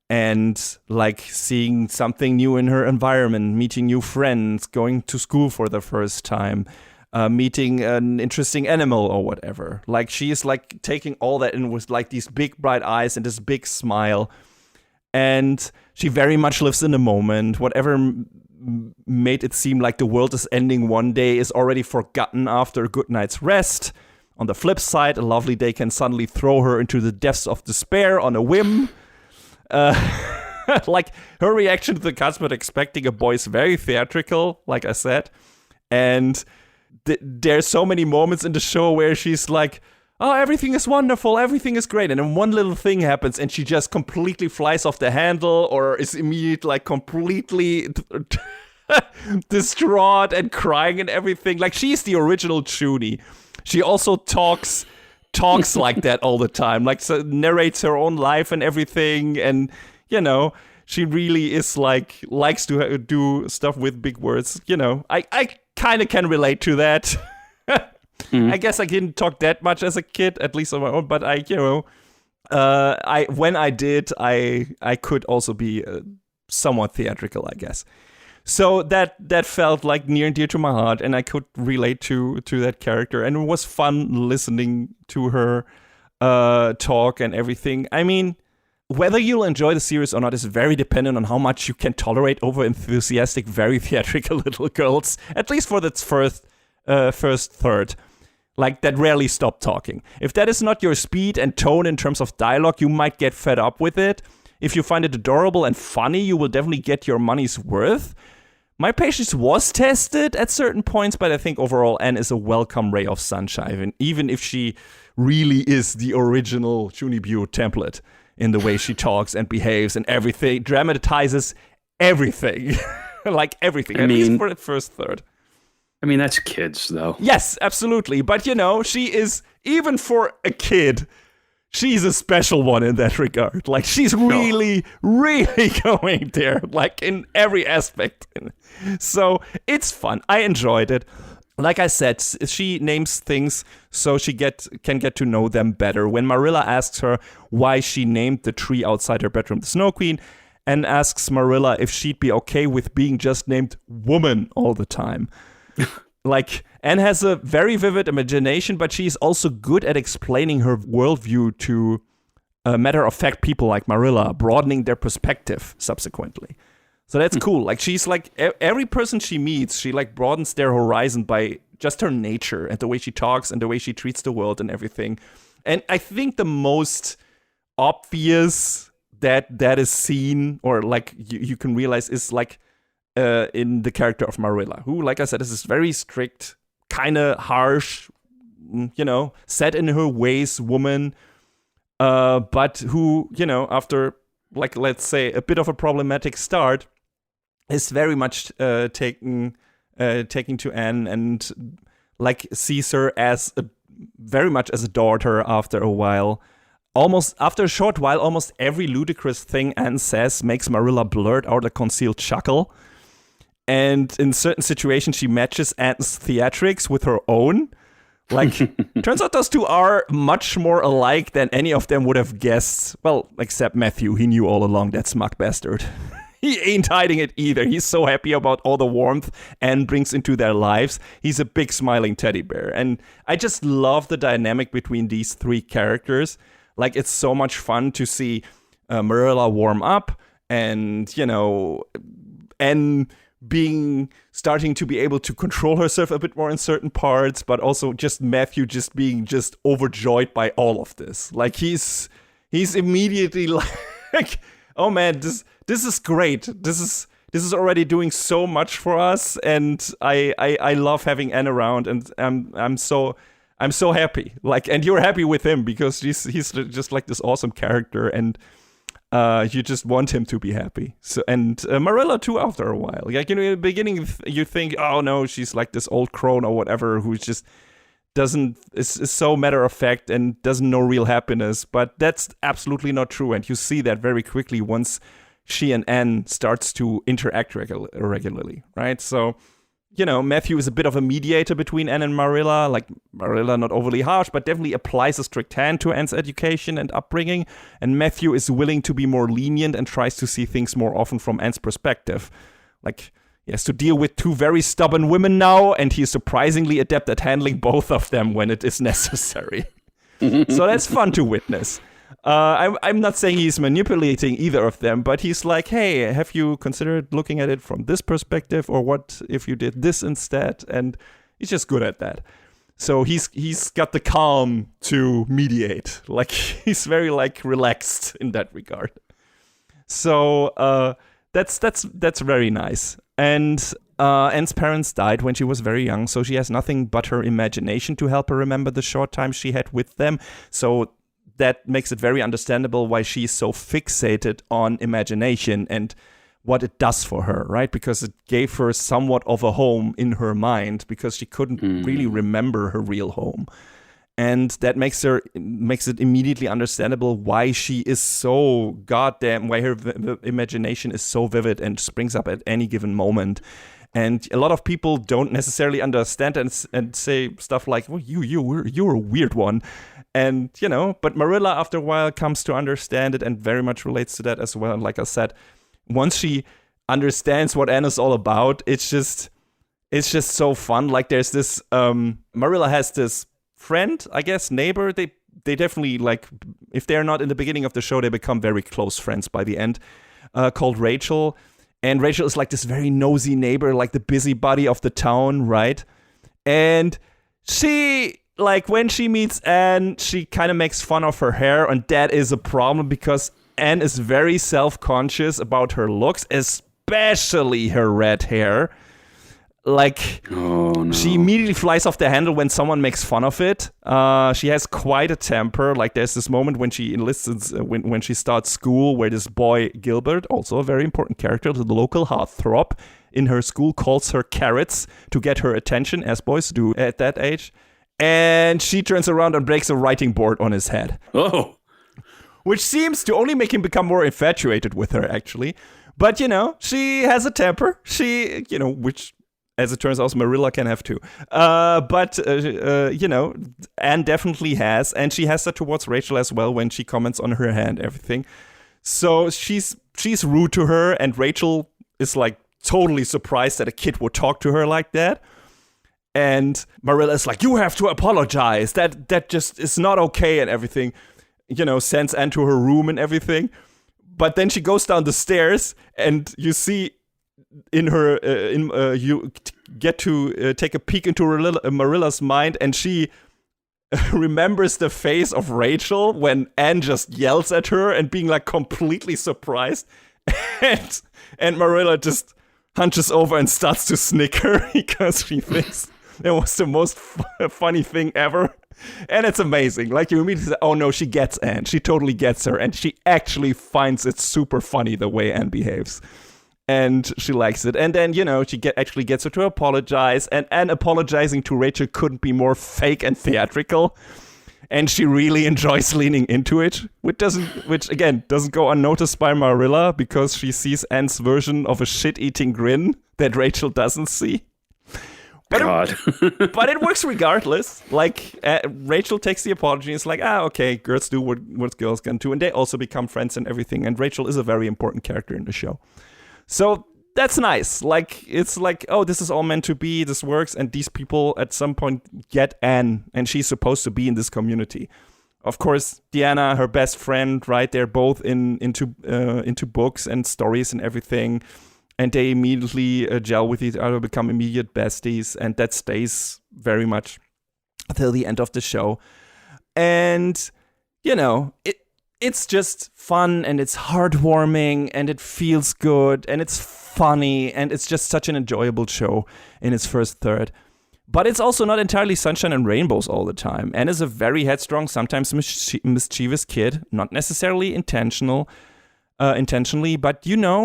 And like seeing something new in her environment, meeting new friends, going to school for the first time, meeting an interesting animal or whatever. Like she is like taking all that in with like these big bright eyes and this big smile. And she very much lives in the moment. Whatever made it seem like the world is ending one day is already forgotten after a good night's rest. On the flip side, a lovely day can suddenly throw her into the depths of despair on a whim. Like her reaction to the customers expecting a boy is very theatrical, like I said. And there's so many moments in the show where she's like, oh, everything is wonderful, everything is great. And then one little thing happens and she just completely flies off the handle or is immediately like completely distraught and crying and everything. Like she's the original Junie. She also talks like that all the time, like so narrates her own life and everything. And, she really is like, likes to do stuff with big words. I kind of can relate to that. I guess I didn't talk that much as a kid, at least on my own. But when I did, I could also be somewhat theatrical, I guess. So that felt like near and dear to my heart, and I could relate to that character, and it was fun listening to her talk and everything. I mean, whether you'll enjoy the series or not is very dependent on how much you can tolerate over-enthusiastic, very theatrical little girls, at least for its first third. Like, that rarely stop talking. If that is not your speed and tone in terms of dialogue, you might get fed up with it. If you find it adorable and funny, you will definitely get your money's worth. My patience was tested at certain points, but I think overall Anne is a welcome ray of sunshine, even if she really is the original Junibyo template in the way she talks and behaves and everything, dramatizes everything. Like everything, at least for the first third. I mean, that's kids, though. Yes, absolutely. But, she is, even for a kid, she's a special one in that regard. Like, she's really, really going there, like, in every aspect. So, it's fun. I enjoyed it. Like I said, she names things so she can get to know them better. When Marilla asks her why she named the tree outside her bedroom the Snow Queen, and asks Marilla if she'd be okay with being just named Woman all the time. Like, Anne has a very vivid imagination, but she's also good at explaining her worldview to matter-of-fact people like Marilla, broadening their perspective subsequently. So that's cool. Like, she's like, every person she meets, she like broadens their horizon by just her nature and the way she talks and the way she treats the world and everything. And I think the most obvious that is seen, or like you can realize, is like in the character of Marilla, who, like I said, is this very strict, kind of harsh, set in her ways woman, but who, after, like, let's say, a bit of a problematic start, is very much taking to Anne and, like, sees her as very much as a daughter after a while. After a short while, almost every ludicrous thing Anne says makes Marilla blurt out a concealed chuckle. And in certain situations, she matches Anne's theatrics with her own. Like, turns out those two are much more alike than any of them would have guessed. Well, except Matthew. He knew all along, that smug bastard. He ain't hiding it either. He's so happy about all the warmth Anne brings into their lives. He's a big smiling teddy bear. And I just love the dynamic between these three characters. Like, it's so much fun to see Marilla warm up and, and starting to be able to control herself a bit more in certain parts, but also just Matthew just being just overjoyed by all of this. Like, he's immediately like, oh man, this is great. This this is already doing so much for us, and I love having Anne around, and I'm so happy. Like, and you're happy with him because he's just like this awesome character, and you just want him to be happy. So, and Marilla too, after a while. Like, in the beginning, you think, oh no, she's like this old crone or whatever who just is so matter of fact and doesn't know real happiness. But that's absolutely not true, and you see that very quickly once she and Anne starts to interact regularly, right? So, Matthew is a bit of a mediator between Anne and Marilla. Like, Marilla not overly harsh, but definitely applies a strict hand to Anne's education and upbringing. And Matthew is willing to be more lenient and tries to see things more often from Anne's perspective. Like, he has to deal with 2 very stubborn women now, and he's surprisingly adept at handling both of them when it is necessary. So that's fun to witness. I'm not saying he's manipulating either of them, but he's like, hey, have you considered looking at it from this perspective, or what if you did this instead? And he's just good at that. So he's got the calm to mediate. Like, he's very like relaxed in that regard. So that's very nice. And Anne's parents died when she was very young, so she has nothing but her imagination to help her remember the short time she had with them. So that makes it very understandable why she's so fixated on imagination and what it does for her, right? Because it gave her somewhat of a home in her mind because she couldn't really remember her real home. And that makes it immediately understandable why she is so why her imagination is so vivid and springs up at any given moment. And a lot of people don't necessarily understand and say stuff like, well, you're a weird one. And, but Marilla, after a while, comes to understand it and very much relates to that as well. And like I said, once she understands what Anne is all about, it's just so fun. Like, there's this, Marilla has this friend, I guess, neighbor. They definitely, like, if they're not in the beginning of the show, they become very close friends by the end, called Rachel. And Rachel is like this very nosy neighbor, like the busybody of the town, right? And she, like, when she meets Anne, she kind of makes fun of her hair, and that is a problem because Anne is very self-conscious about her looks, especially her red hair. Like, oh, no. She immediately flies off the handle when someone makes fun of it. She has quite a temper. Like, there's this moment when she enlists, when she starts school, where this boy, Gilbert, also a very important character, the local heartthrob in her school, calls her carrots to get her attention, as boys do at that age. And she turns around and breaks a writing board on his head. Oh. Which seems to only make him become more infatuated with her, actually. But, she has a temper. She, which, as it turns out, Marilla can have too. But Anne definitely has. And she has that towards Rachel as well when she comments on her hair and everything. So she's rude to her. And Rachel is, like, totally surprised that a kid would talk to her like that. And Marilla's like, you have to apologize. That just is not okay and everything. Sends Anne to her room and everything. But then she goes down the stairs, and you see in her, you get to take a peek into Marilla's mind, and she remembers the face of Rachel when Anne just yells at her and being like completely surprised. And Marilla just hunches over and starts to snicker because she thinks it was the most funny thing ever. And it's amazing. Like, you immediately say, oh no, she gets Anne. She totally gets her. And she actually finds it super funny the way Anne behaves. And she likes it. And then, she actually gets her to apologize. And Anne apologizing to Rachel couldn't be more fake and theatrical. And she really enjoys leaning into it, which again doesn't go unnoticed by Marilla because she sees Anne's version of a shit-eating grin that Rachel doesn't see. But but it works regardless. Like, Rachel takes the apology and is like, okay, girls do what girls can do. And they also become friends and everything. And Rachel is a very important character in the show. So that's nice. Like, it's like, oh, this is all meant to be. This works. And these people at some point get Anne. And she's supposed to be in this community. Of course, Deanna, her best friend, right? They're both into books and stories and everything. And they immediately gel with each other, become immediate besties, and that stays very much till the end of the show. And, it it's just fun and it's heartwarming and it feels good and it's funny and it's just such an enjoyable show in its first third. But it's also not entirely sunshine and rainbows all the time. Anne is a very headstrong, sometimes mischievous kid, not necessarily intentionally, but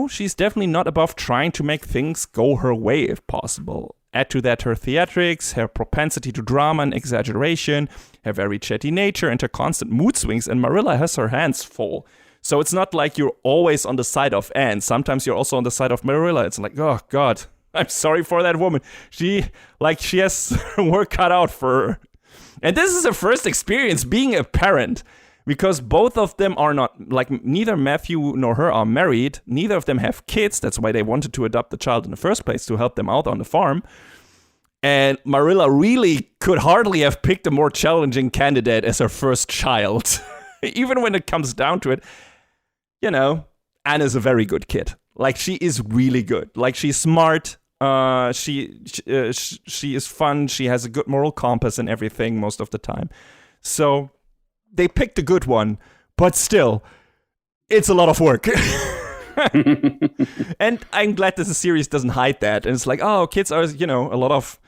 she's definitely not above trying to make things go her way if possible. Add to that her theatrics, her propensity to drama and exaggeration, her very chatty nature, and her constant mood swings, and Marilla has her hands full. So it's not like you're always on the side of Anne. Sometimes you're also on the side of Marilla. It's like, oh, God, I'm sorry for that woman. She has work cut out for her. And this is her first experience being a parent, because both of them are not, neither Matthew nor her are married. Neither of them have kids. That's why they wanted to adopt the child in the first place, to help them out on the farm. And Marilla really could hardly have picked a more challenging candidate as her first child. Even when it comes down to it, Anne is a very good kid. She is really good. She's smart. She is fun. She has a good moral compass and everything most of the time. So they picked a good one, but still, it's a lot of work. And I'm glad that the series doesn't hide that. And it's like, oh, kids are, a lot of,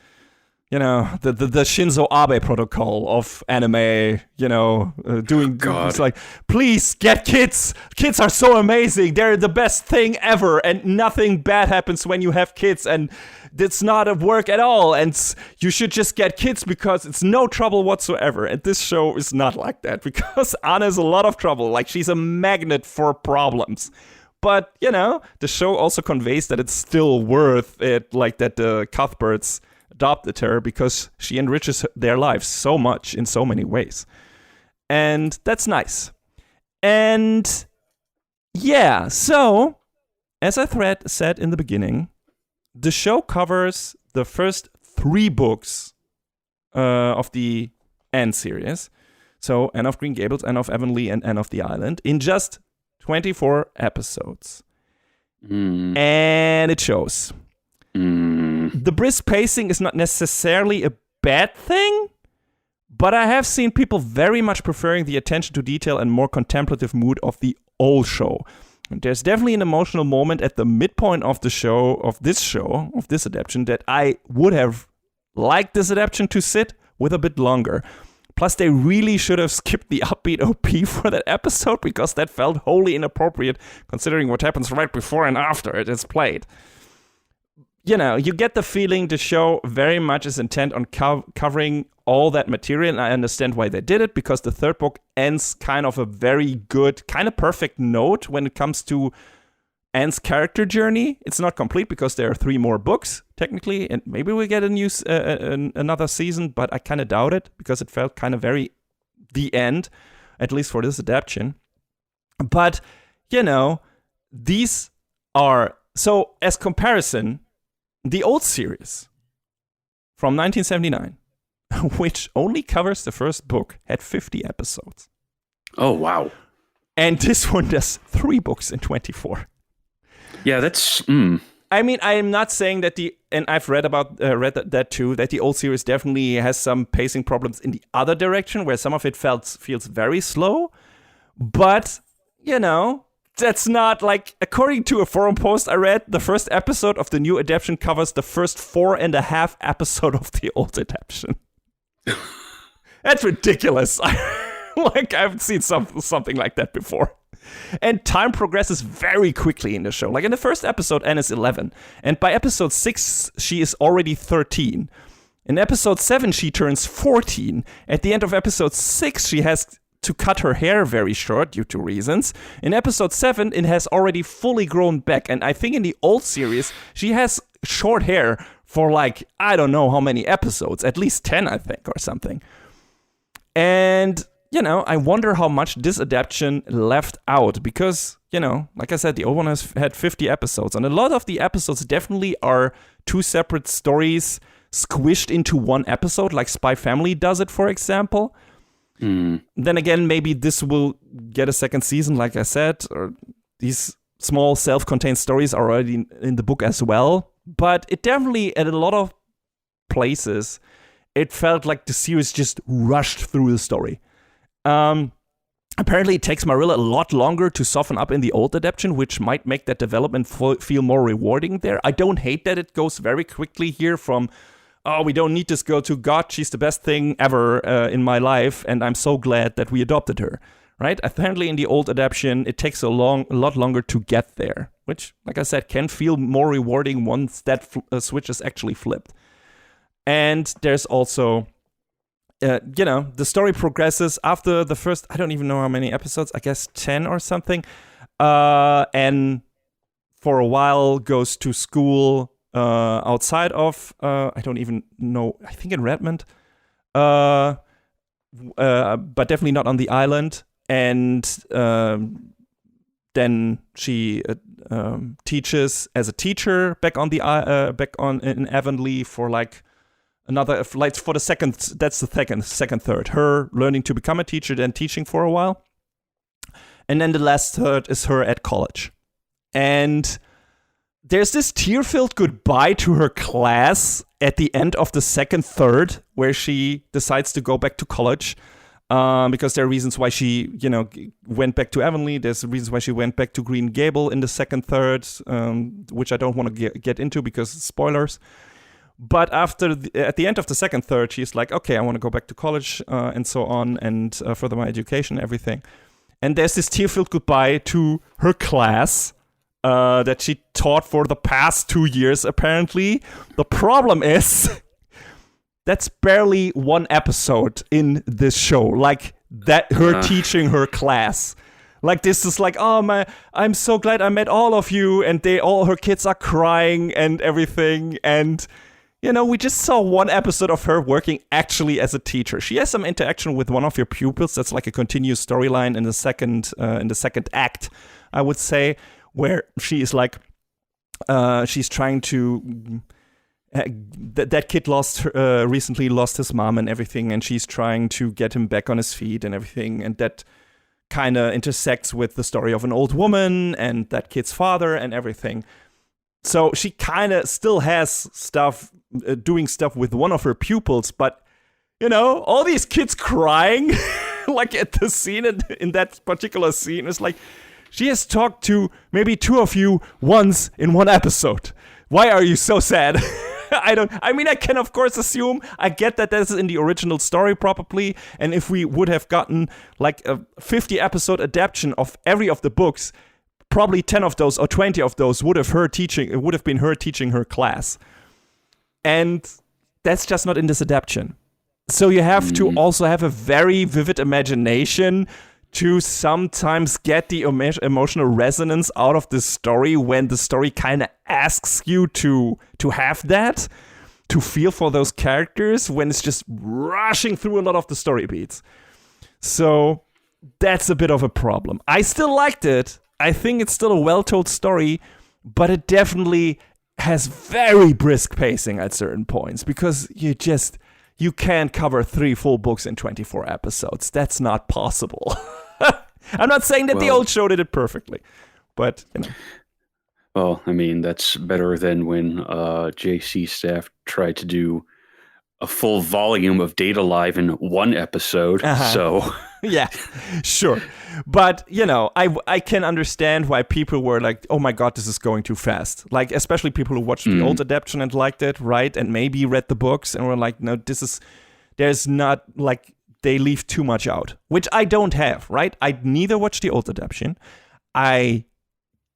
the Shinzo Abe protocol of anime, doing, it's like, please get kids. Kids are so amazing. They're the best thing ever. And nothing bad happens when you have kids. And it's not a work at all. And you should just get kids because it's no trouble whatsoever. And this show is not like that, because Anna's a lot of trouble. She's a magnet for problems. But, the show also conveys that it's still worth it, that the Cuthberts adopted her because she enriches their lives so much in so many ways. And that's nice. And yeah, so as I said in the beginning, the show covers the first 3 books of the Anne series. So Anne of Green Gables, Anne of Avonlea, and Anne of the Island in just 24 episodes. And it shows. The brisk pacing is not necessarily a bad thing, but I have seen people very much preferring the attention to detail and more contemplative mood of the old show. And there's definitely an emotional moment at the midpoint of this adaptation, that I would have liked this adaptation to sit with a bit longer. Plus, they really should have skipped the upbeat OP for that episode, because that felt wholly inappropriate considering what happens right before and after it is played. You get the feeling the show very much is intent on covering all that material, and I understand why they did it, because the third book ends kind of a very good, kind of perfect note when it comes to Anne's character journey. It's not complete because there are 3 more books, technically, and maybe we get another season, but I kind of doubt it, because it felt kind of very the end, at least for this adaptation. But, these are... So, as comparison, the old series from 1979, which only covers the first book, had 50 episodes. Oh, wow. And this one does 3 books in 24. Yeah, that's... I mean, I am not saying that and I've read that too, that the old series definitely has some pacing problems in the other direction, where some of it feels very slow. But, that's not according to a forum post I read, the first episode of the new adaptation covers the first 4.5 episode of the old adaptation. That's ridiculous. I haven't seen something like that before. And time progresses very quickly in the show. In the first episode, Anne is 11. And by episode 6, she is already 13. In episode 7, she turns 14. At the end of episode 6, she has to cut her hair very short due to reasons. In episode 7, it has already fully grown back. And I think in the old series, she has short hair for I don't know how many episodes. At least 10, I think, or something. And... I wonder how much this adaptation left out, because, like I said, the old one has had 50 episodes, and a lot of the episodes definitely are 2 separate stories squished into one episode, like Spy Family does it, for example. Then again, maybe this will get a second season, like I said, or these small self-contained stories are already in the book as well. But it definitely, at a lot of places, it felt like the series just rushed through the story. Apparently, it takes Marilla a lot longer to soften up in the old adaptation, which might make that development feel more rewarding there. I don't hate that it goes very quickly here from, oh, we don't need this girl, to God, she's the best thing ever in my life, and I'm so glad that we adopted her, right? Apparently, in the old adaptation, it takes a lot longer to get there, which, like I said, can feel more rewarding once that switch is actually flipped. And there's also... the story progresses after the first, I don't even know how many episodes, I guess 10 or something. And for a while goes to school outside of, I don't even know, I think in Redmond. But definitely not on the island. And then she teaches as a teacher back on in Avonlea for like another, like for the second, that's the second third. Her learning to become a teacher, then teaching for a while. And then the last third is her at college. And there's this tear-filled goodbye to her class at the end of the second third, where she decides to go back to college. Because there are reasons why she, went back to Avonlea. There's reasons why she went back to Green Gable in the second third, which I don't want to get into because spoilers. But at the end of the second third, she's like, okay, I want to go back to college and so on, and further my education and everything. And there's this tear-filled goodbye to her class that she taught for the past 2 years, apparently. The problem is that's barely one episode in this show. Like, that her teaching her class. Like, this is like, oh, I'm so glad I met all of you, and all her kids are crying and everything, and... we just saw one episode of her working actually as a teacher. She has some interaction with one of your pupils. That's like a continuous storyline in the second act, I would say, where she is like, she's trying to. That kid recently lost his mom and everything, and she's trying to get him back on his feet and everything, and that kind of intersects with the story of an old woman and that kid's father and everything. So she kind of still has stuff, doing stuff with one of her pupils, but, all these kids crying, like at the scene, in that particular scene, it's like, she has talked to maybe two of you once in one episode. Why are you so sad? I can of course assume, I get that this is in the original story probably, and if we would have gotten like a 50 episode adaptation of every of the books, probably 10 of those or 20 of those would have been her teaching her class. And that's just not in this adaptation. So you have to also have a very vivid imagination to sometimes get the emotional resonance out of the story when the story kind of asks you to have that, to feel for those characters when it's just rushing through a lot of the story beats. So that's a bit of a problem. I still liked it. I think it's still a well-told story, but it definitely has very brisk pacing at certain points because you can't cover 3 full books in 24 episodes. That's not possible. I'm not saying that the old show did it perfectly, but Well, I mean, that's better than when JC staff tried to do a full volume of Data Live in one episode. So yeah, sure. But, I can understand why people were like, oh my God, this is going too fast. Like, especially people who watched the old adaptation and liked it, right? And maybe read the books and were like, no, there's not, like, they leave too much out, which I don't have, right? I neither watched the old adaptation. I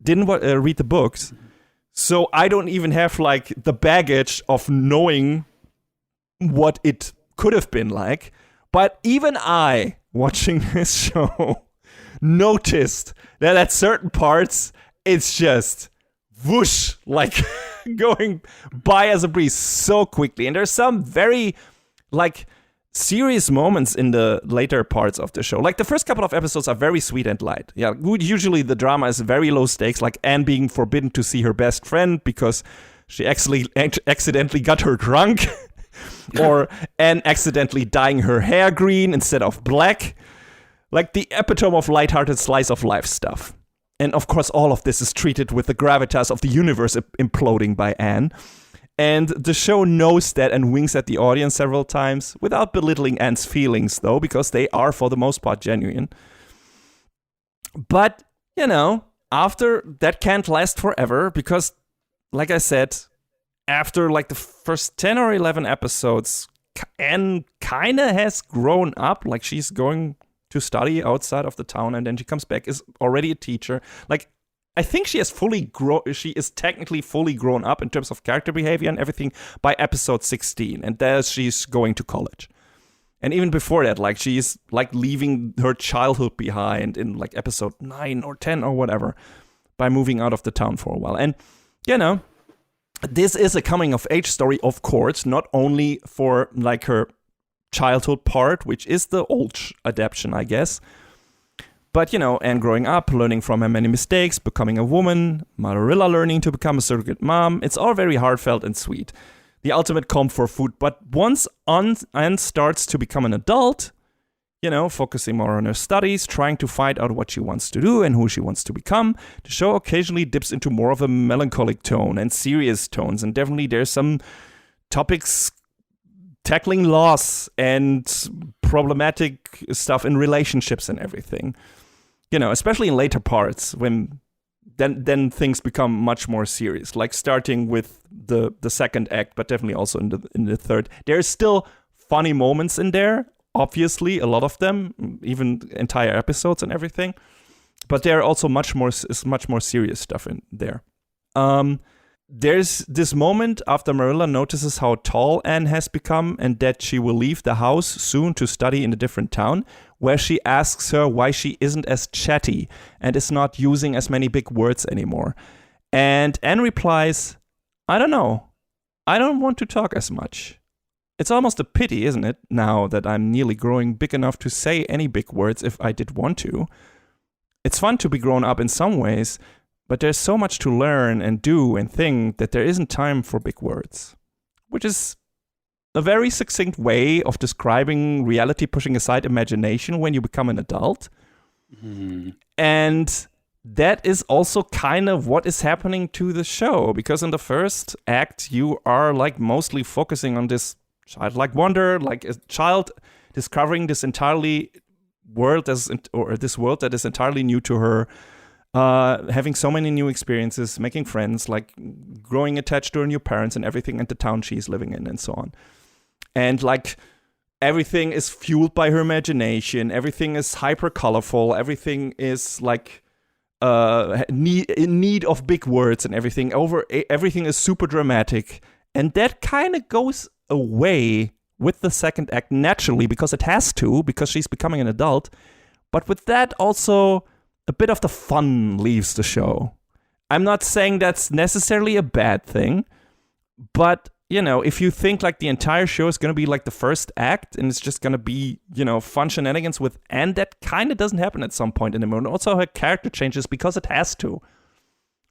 didn't read the books. So I don't even have, like, the baggage of knowing what it could have been like. But even I, watching this show, noticed that at certain parts, it's just whoosh, like going by as a breeze so quickly. And there's some very, like, serious moments in the later parts of the show. Like, the first couple of episodes are very sweet and light. Yeah, usually the drama is very low stakes, like Anne being forbidden to see her best friend because she accidentally got her drunk. Or Anne accidentally dyeing her hair green instead of black. Like the epitome of lighthearted slice of life stuff. And of course, all of this is treated with the gravitas of the universe imploding by Anne. And the show knows that and winks at the audience several times, without belittling Anne's feelings, though, because they are, for the most part, genuine. But, after that can't last forever because, like I said, after like the first 10 or 11 episodes, Anne kind of has grown up. Like she's going to study outside of the town and then she comes back, is already a teacher. Like, I think she is technically fully grown up in terms of character behavior and everything by episode 16. And there she's going to college. And even before that, like she's like leaving her childhood behind in like episode 9 or 10 or whatever by moving out of the town for a while. And, this is a coming of age story, of course, not only for like her childhood part, which is the old adaption, I guess. But, Anne growing up, learning from her many mistakes, becoming a woman, Marilla learning to become a surrogate mom. It's all very heartfelt and sweet. The ultimate comfort food. But once Anne starts to become an adult, focusing more on her studies, trying to find out what she wants to do and who she wants to become, the show occasionally dips into more of a melancholic tone and serious tones. And definitely there's some topics tackling loss and problematic stuff in relationships and everything. Especially in later parts when then things become much more serious, like starting with the second act, but definitely also in the third. There's still funny moments in there, obviously, a lot of them, even entire episodes and everything. But there are also much more serious stuff in there. There's this moment after Marilla notices how tall Anne has become and that she will leave the house soon to study in a different town, where she asks her why she isn't as chatty and is not using as many big words anymore. And Anne replies, I don't know. I don't want to talk as much. It's almost a pity, isn't it, now that I'm nearly growing big enough to say any big words if I did want to. It's fun to be grown up in some ways, but there's so much to learn and do and think that there isn't time for big words. Which is a very succinct way of describing reality pushing aside imagination when you become an adult. Mm. And that is also kind of what is happening to the show. Because in the first act, you are like mostly focusing on this childlike wonder, like a child discovering this world that is entirely new to her. Having so many new experiences, making friends, like growing attached to her new parents and everything, and the town she's living in and so on. And like everything is fueled by her imagination. Everything is hyper colorful. Everything is like in need of big words and everything. Everything is super dramatic. And that kind of goes away with the second act naturally because it has to, because she's becoming an adult. But with that also, a bit of the fun leaves the show. I'm not saying that's necessarily a bad thing, but, if you think like the entire show is going to be like the first act and it's just going to be, fun shenanigans with Anne, that kind of doesn't happen at some point in the movie. Also, her character changes because it has to.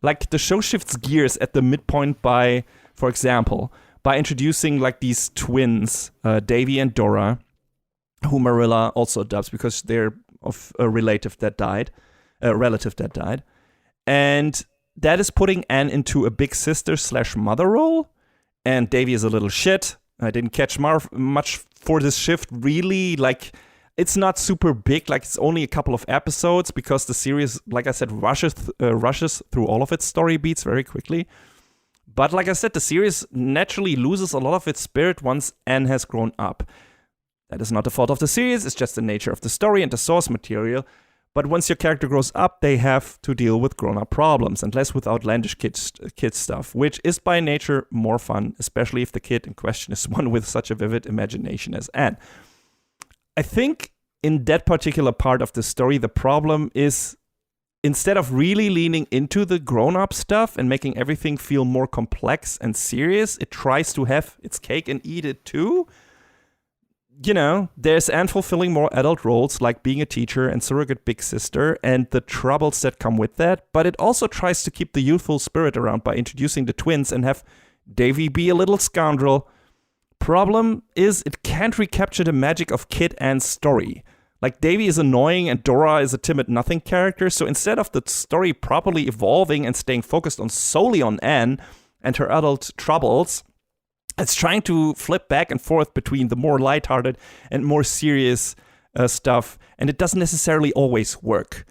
Like, the show shifts gears at the midpoint for example, by introducing like these twins, Davy and Dora, who Marilla also dubs because they're of a relative that died. And that is putting Anne into a big sister / mother role. And Davy is a little shit. I didn't catch much for this shift, really. Like, it's not super big. Like, it's only a couple of episodes because the series, like I said, rushes through all of its story beats very quickly. But like I said, the series naturally loses a lot of its spirit once Anne has grown up. That is not the fault of the series. It's just the nature of the story and the source material. But once your character grows up, they have to deal with grown-up problems and less with outlandish kid stuff, which is by nature more fun, especially if the kid in question is one with such a vivid imagination as Anne. I think in that particular part of the story, the problem is instead of really leaning into the grown-up stuff and making everything feel more complex and serious, it tries to have its cake and eat it too. There's Anne fulfilling more adult roles like being a teacher and surrogate big sister and the troubles that come with that, but it also tries to keep the youthful spirit around by introducing the twins and have Davy be a little scoundrel. Problem is, it can't recapture the magic of Kid Anne's story. Like, Davy is annoying and Dora is a timid nothing character, so instead of the story properly evolving and staying focused solely on Anne and her adult troubles, it's trying to flip back and forth between the more lighthearted and more serious stuff, and it doesn't necessarily always work.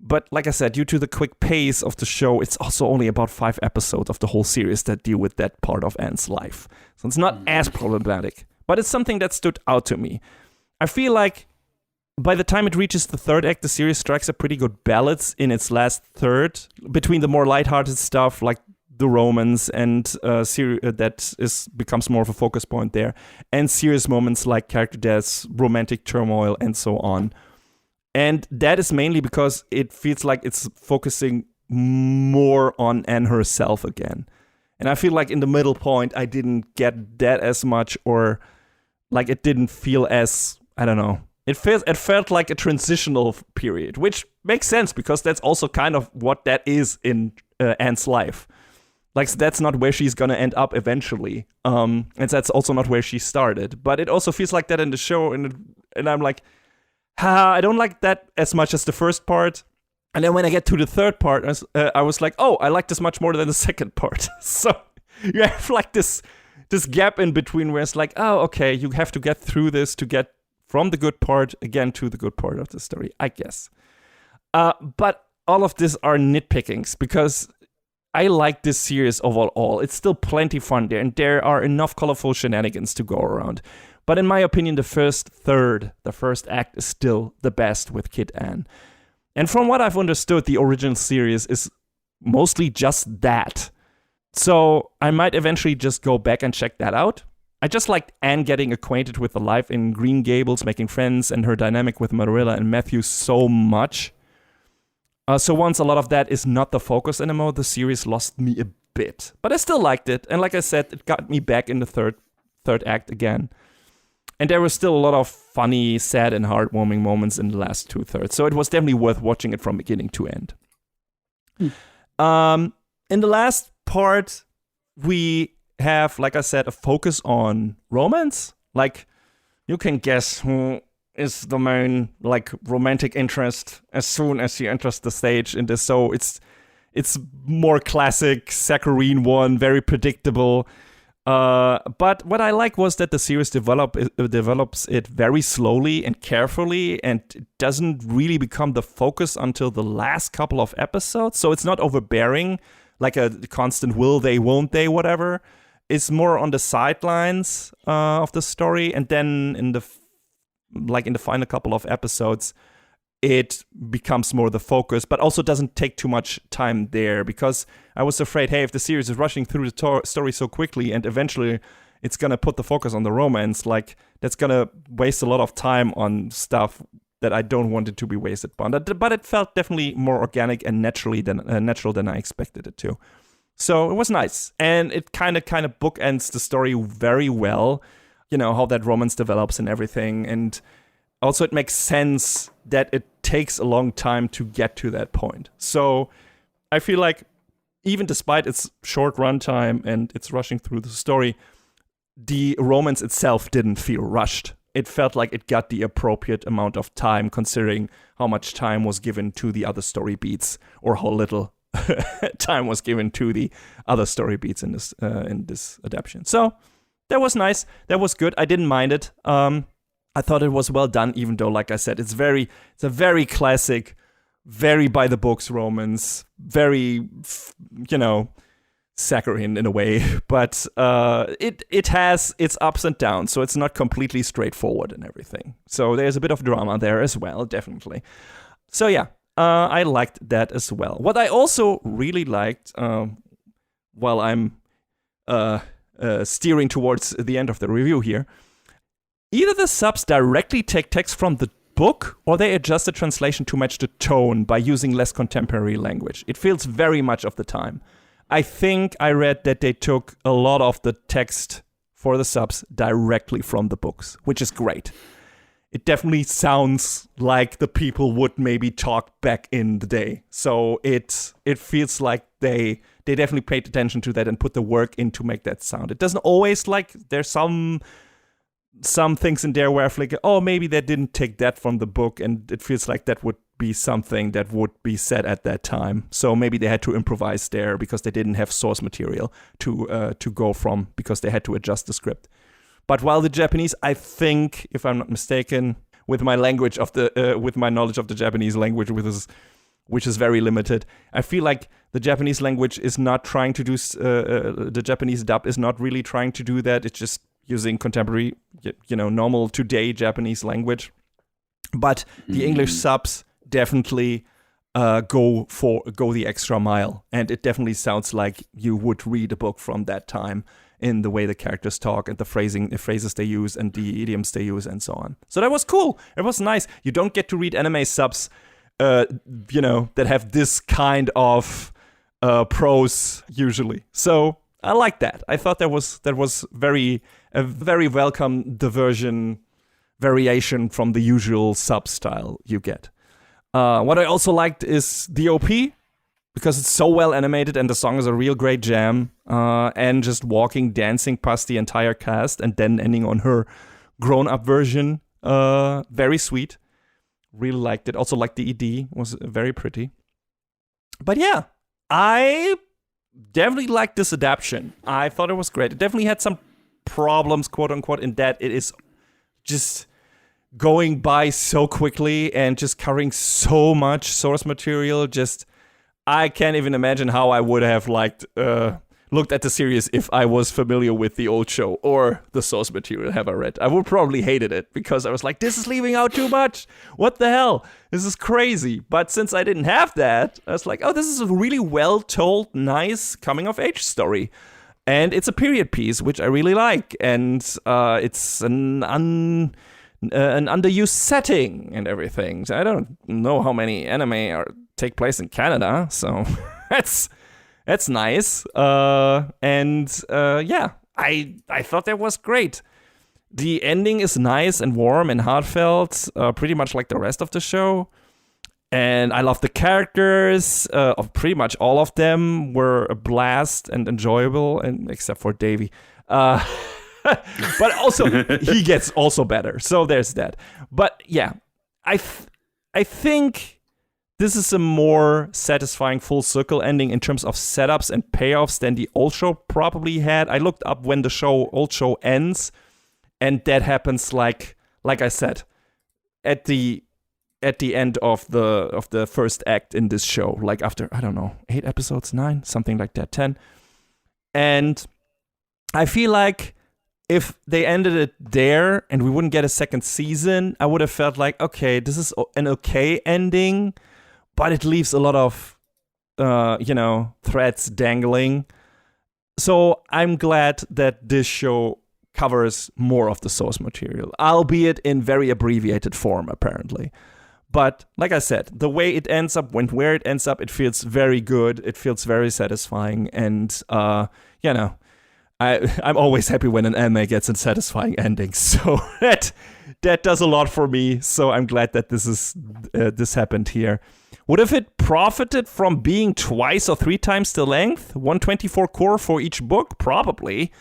But like I said, due to the quick pace of the show, it's also only about 5 episodes of the whole series that deal with that part of Anne's life. So it's not as problematic, but it's something that stood out to me. I feel like by the time it reaches the third act, the series strikes a pretty good balance in its last third between the more lighthearted stuff like the romance and that becomes more of a focus point there, and serious moments like character deaths, romantic turmoil, and so on. And that is mainly because it feels like it's focusing more on Anne herself again. And I feel like in the middle point, I didn't get that as much, or like it didn't feel as, I don't know. It felt like a transitional period, which makes sense because that's also kind of what that is in Anne's life. Like, that's not where she's gonna end up eventually. And that's also not where she started. But it also feels like that in the show, and I'm like, I don't like that as much as the first part. And then when I get to the third part, I was like, oh, I like this much more than the second part. So you have like this gap in between where it's like, oh, okay, you have to get through this to get from the good part again to the good part of the story, I guess. But all of this are nitpickings because I like this series overall. It's still plenty fun there, and there are enough colorful shenanigans to go around. But in my opinion, the first act is still the best with Kid Anne. And from what I've understood, the original series is mostly just that. So I might eventually just go back and check that out. I just liked Anne getting acquainted with the life in Green Gables, making friends, and her dynamic with Marilla and Matthew so much. So once a lot of that is not the focus anymore, the series lost me a bit. But I still liked it. And like I said, it got me back in the third act again. And there was still a lot of funny, sad, and heartwarming moments in the last 2/3. So it was definitely worth watching it from beginning to end. In the last part, we have, like I said, a focus on romance. Like, you can guess who is the main, like, romantic interest as soon as he enters the stage in this. So it's more classic, saccharine one, very predictable. But what I like was that the series develops it very slowly and carefully, and it doesn't really become the focus until the last couple of episodes. So it's not overbearing, like a constant will they, won't they, whatever. It's more on the sidelines of the story, and then in the final couple of episodes, it becomes more the focus, but also doesn't take too much time there, because I was afraid, hey, if the series is rushing through the story so quickly and eventually it's going to put the focus on the romance, like, that's going to waste a lot of time on stuff that I don't want it to be wasted on. But it felt definitely more organic and natural than I expected it to. So it was nice. And it kind of bookends the story very well, you know, how that romance develops and everything. And also, it makes sense that it takes a long time to get to that point. So I feel like even despite its short runtime and its rushing through the story, the romance itself didn't feel rushed. It felt like it got the appropriate amount of time, considering how much time was given to the other story beats, or how little time was given to the other story beats in this adaptation. So that was nice. That was good. I didn't mind it. I thought it was well done, even though, like I said, it's a very classic, very by the books romance, very, saccharine in a way, but it has its ups and downs, so it's not completely straightforward and everything. So there's a bit of drama there as well, definitely. So yeah, I liked that as well. What I also really liked, while I'm steering towards the end of the review here, either the subs directly take text from the book, or they adjust the translation to match the tone by using less contemporary language. It feels very much of the time. I think I read that they took a lot of the text for the subs directly from the books, which is great. It definitely sounds like the people would maybe talk back in the day. So it feels like they definitely paid attention to that and put the work in to make that sound. It doesn't always, like, there's some things in there where I feel like, oh, maybe they didn't take that from the book, and it feels like that would be something that would be said at that time. So maybe they had to improvise there because they didn't have source material to go from, because they had to adjust the script. But while the Japanese, I think, if I'm not mistaken, with my knowledge of the Japanese language, which is very limited. I feel like the Japanese language is not trying to do, the Japanese dub is not really trying to do that. It's just using contemporary, normal today Japanese language. But the English subs definitely go the extra mile. And it definitely sounds like you would read a book from that time in the way the characters talk and the phrases they use and the idioms they use and so on. So that was cool. It was nice. You don't get to read anime subs, that have this kind of prose usually. So I like that. I thought that was a very welcome variation from the usual sub style you get. What I also liked is the OP, because it's so well animated and the song is a real great jam, and just dancing past the entire cast and then ending on her grown-up version. Very sweet. Really liked it. Also liked the ED. Was very pretty. But yeah, I definitely liked this adaptation. I thought it was great. It definitely had some problems, quote unquote, in that it is just going by so quickly and just covering so much source material. Just, I can't even imagine how I would have looked at the series if I was familiar with the old show or the source material have I read. I would probably hated it because I was like, this is leaving out too much. What the hell? This is crazy. But since I didn't have that, I was like, oh, this is a really well told, nice coming of age story. And it's a period piece, which I really like. And it's an underused setting and everything. So I don't know how many anime take place in Canada. So that's nice. Yeah, I thought that was great. The ending is nice and warm and heartfelt, pretty much like the rest of the show. And I love the characters. Of pretty much all of them were a blast and enjoyable, and except for Davy. But also, he gets also better. So there's that. But yeah, I think this is a more satisfying full circle ending in terms of setups and payoffs than the old show probably had. I looked up when the old show ends, and that happens like I said, at the end of the first act in this show, like after, I don't know, 8 episodes, 9, something like that, 10. And I feel like if they ended it there and we wouldn't get a second season, I would have felt like, okay, this is an okay ending, but it leaves a lot of, threads dangling. So I'm glad that this show covers more of the source material, albeit in very abbreviated form, apparently. But like I said, the way it ends up, where it ends up, it feels very good. It feels very satisfying. And, I'm always happy when an anime gets a satisfying ending. So that does a lot for me. So I'm glad that this happened here. Would have it profited from being 2 or 3 times the length? 124 core for each book? Probably.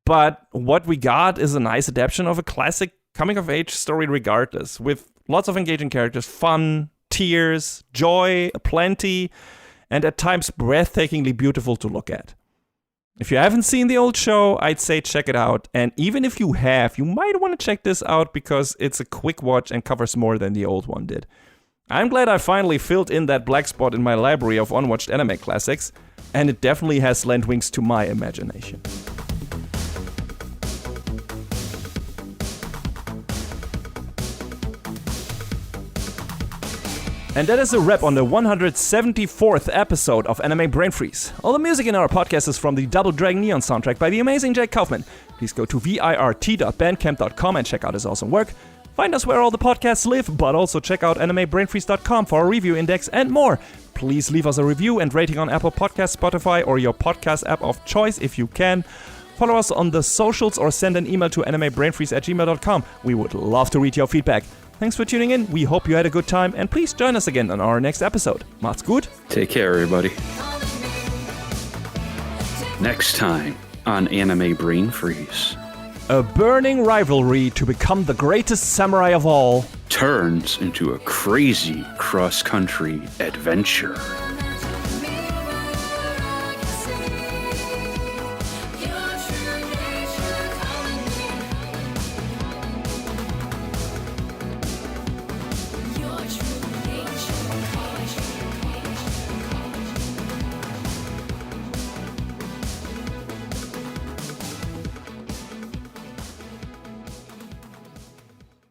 But what we got is a nice adaptation of a classic coming-of-age story regardless, with lots of engaging characters, fun, tears, joy, aplenty, and at times breathtakingly beautiful to look at. If you haven't seen the old show, I'd say check it out. And even if you have, you might want to check this out because it's a quick watch and covers more than the old one did. I'm glad I finally filled in that black spot in my library of unwatched anime classics, and it definitely has lent wings to my imagination. And that is a wrap on the 174th episode of Anime Brain Freeze. All the music in our podcast is from the Double Dragon Neon soundtrack by the amazing Jake Kaufman. Please go to virt.bandcamp.com and check out his awesome work. Find us where all the podcasts live, but also check out animebrainfreeze.com for our review index and more. Please leave us a review and rating on Apple Podcasts, Spotify, or your podcast app of choice if you can. Follow us on the socials or send an email to animebrainfreeze@gmail.com. We would love to read your feedback. Thanks for tuning in. We hope you had a good time, and please join us again on our next episode. Macht's gut. Take care, everybody. Next time on Anime Brain Freeze. A burning rivalry to become the greatest samurai of all turns into a crazy cross-country adventure.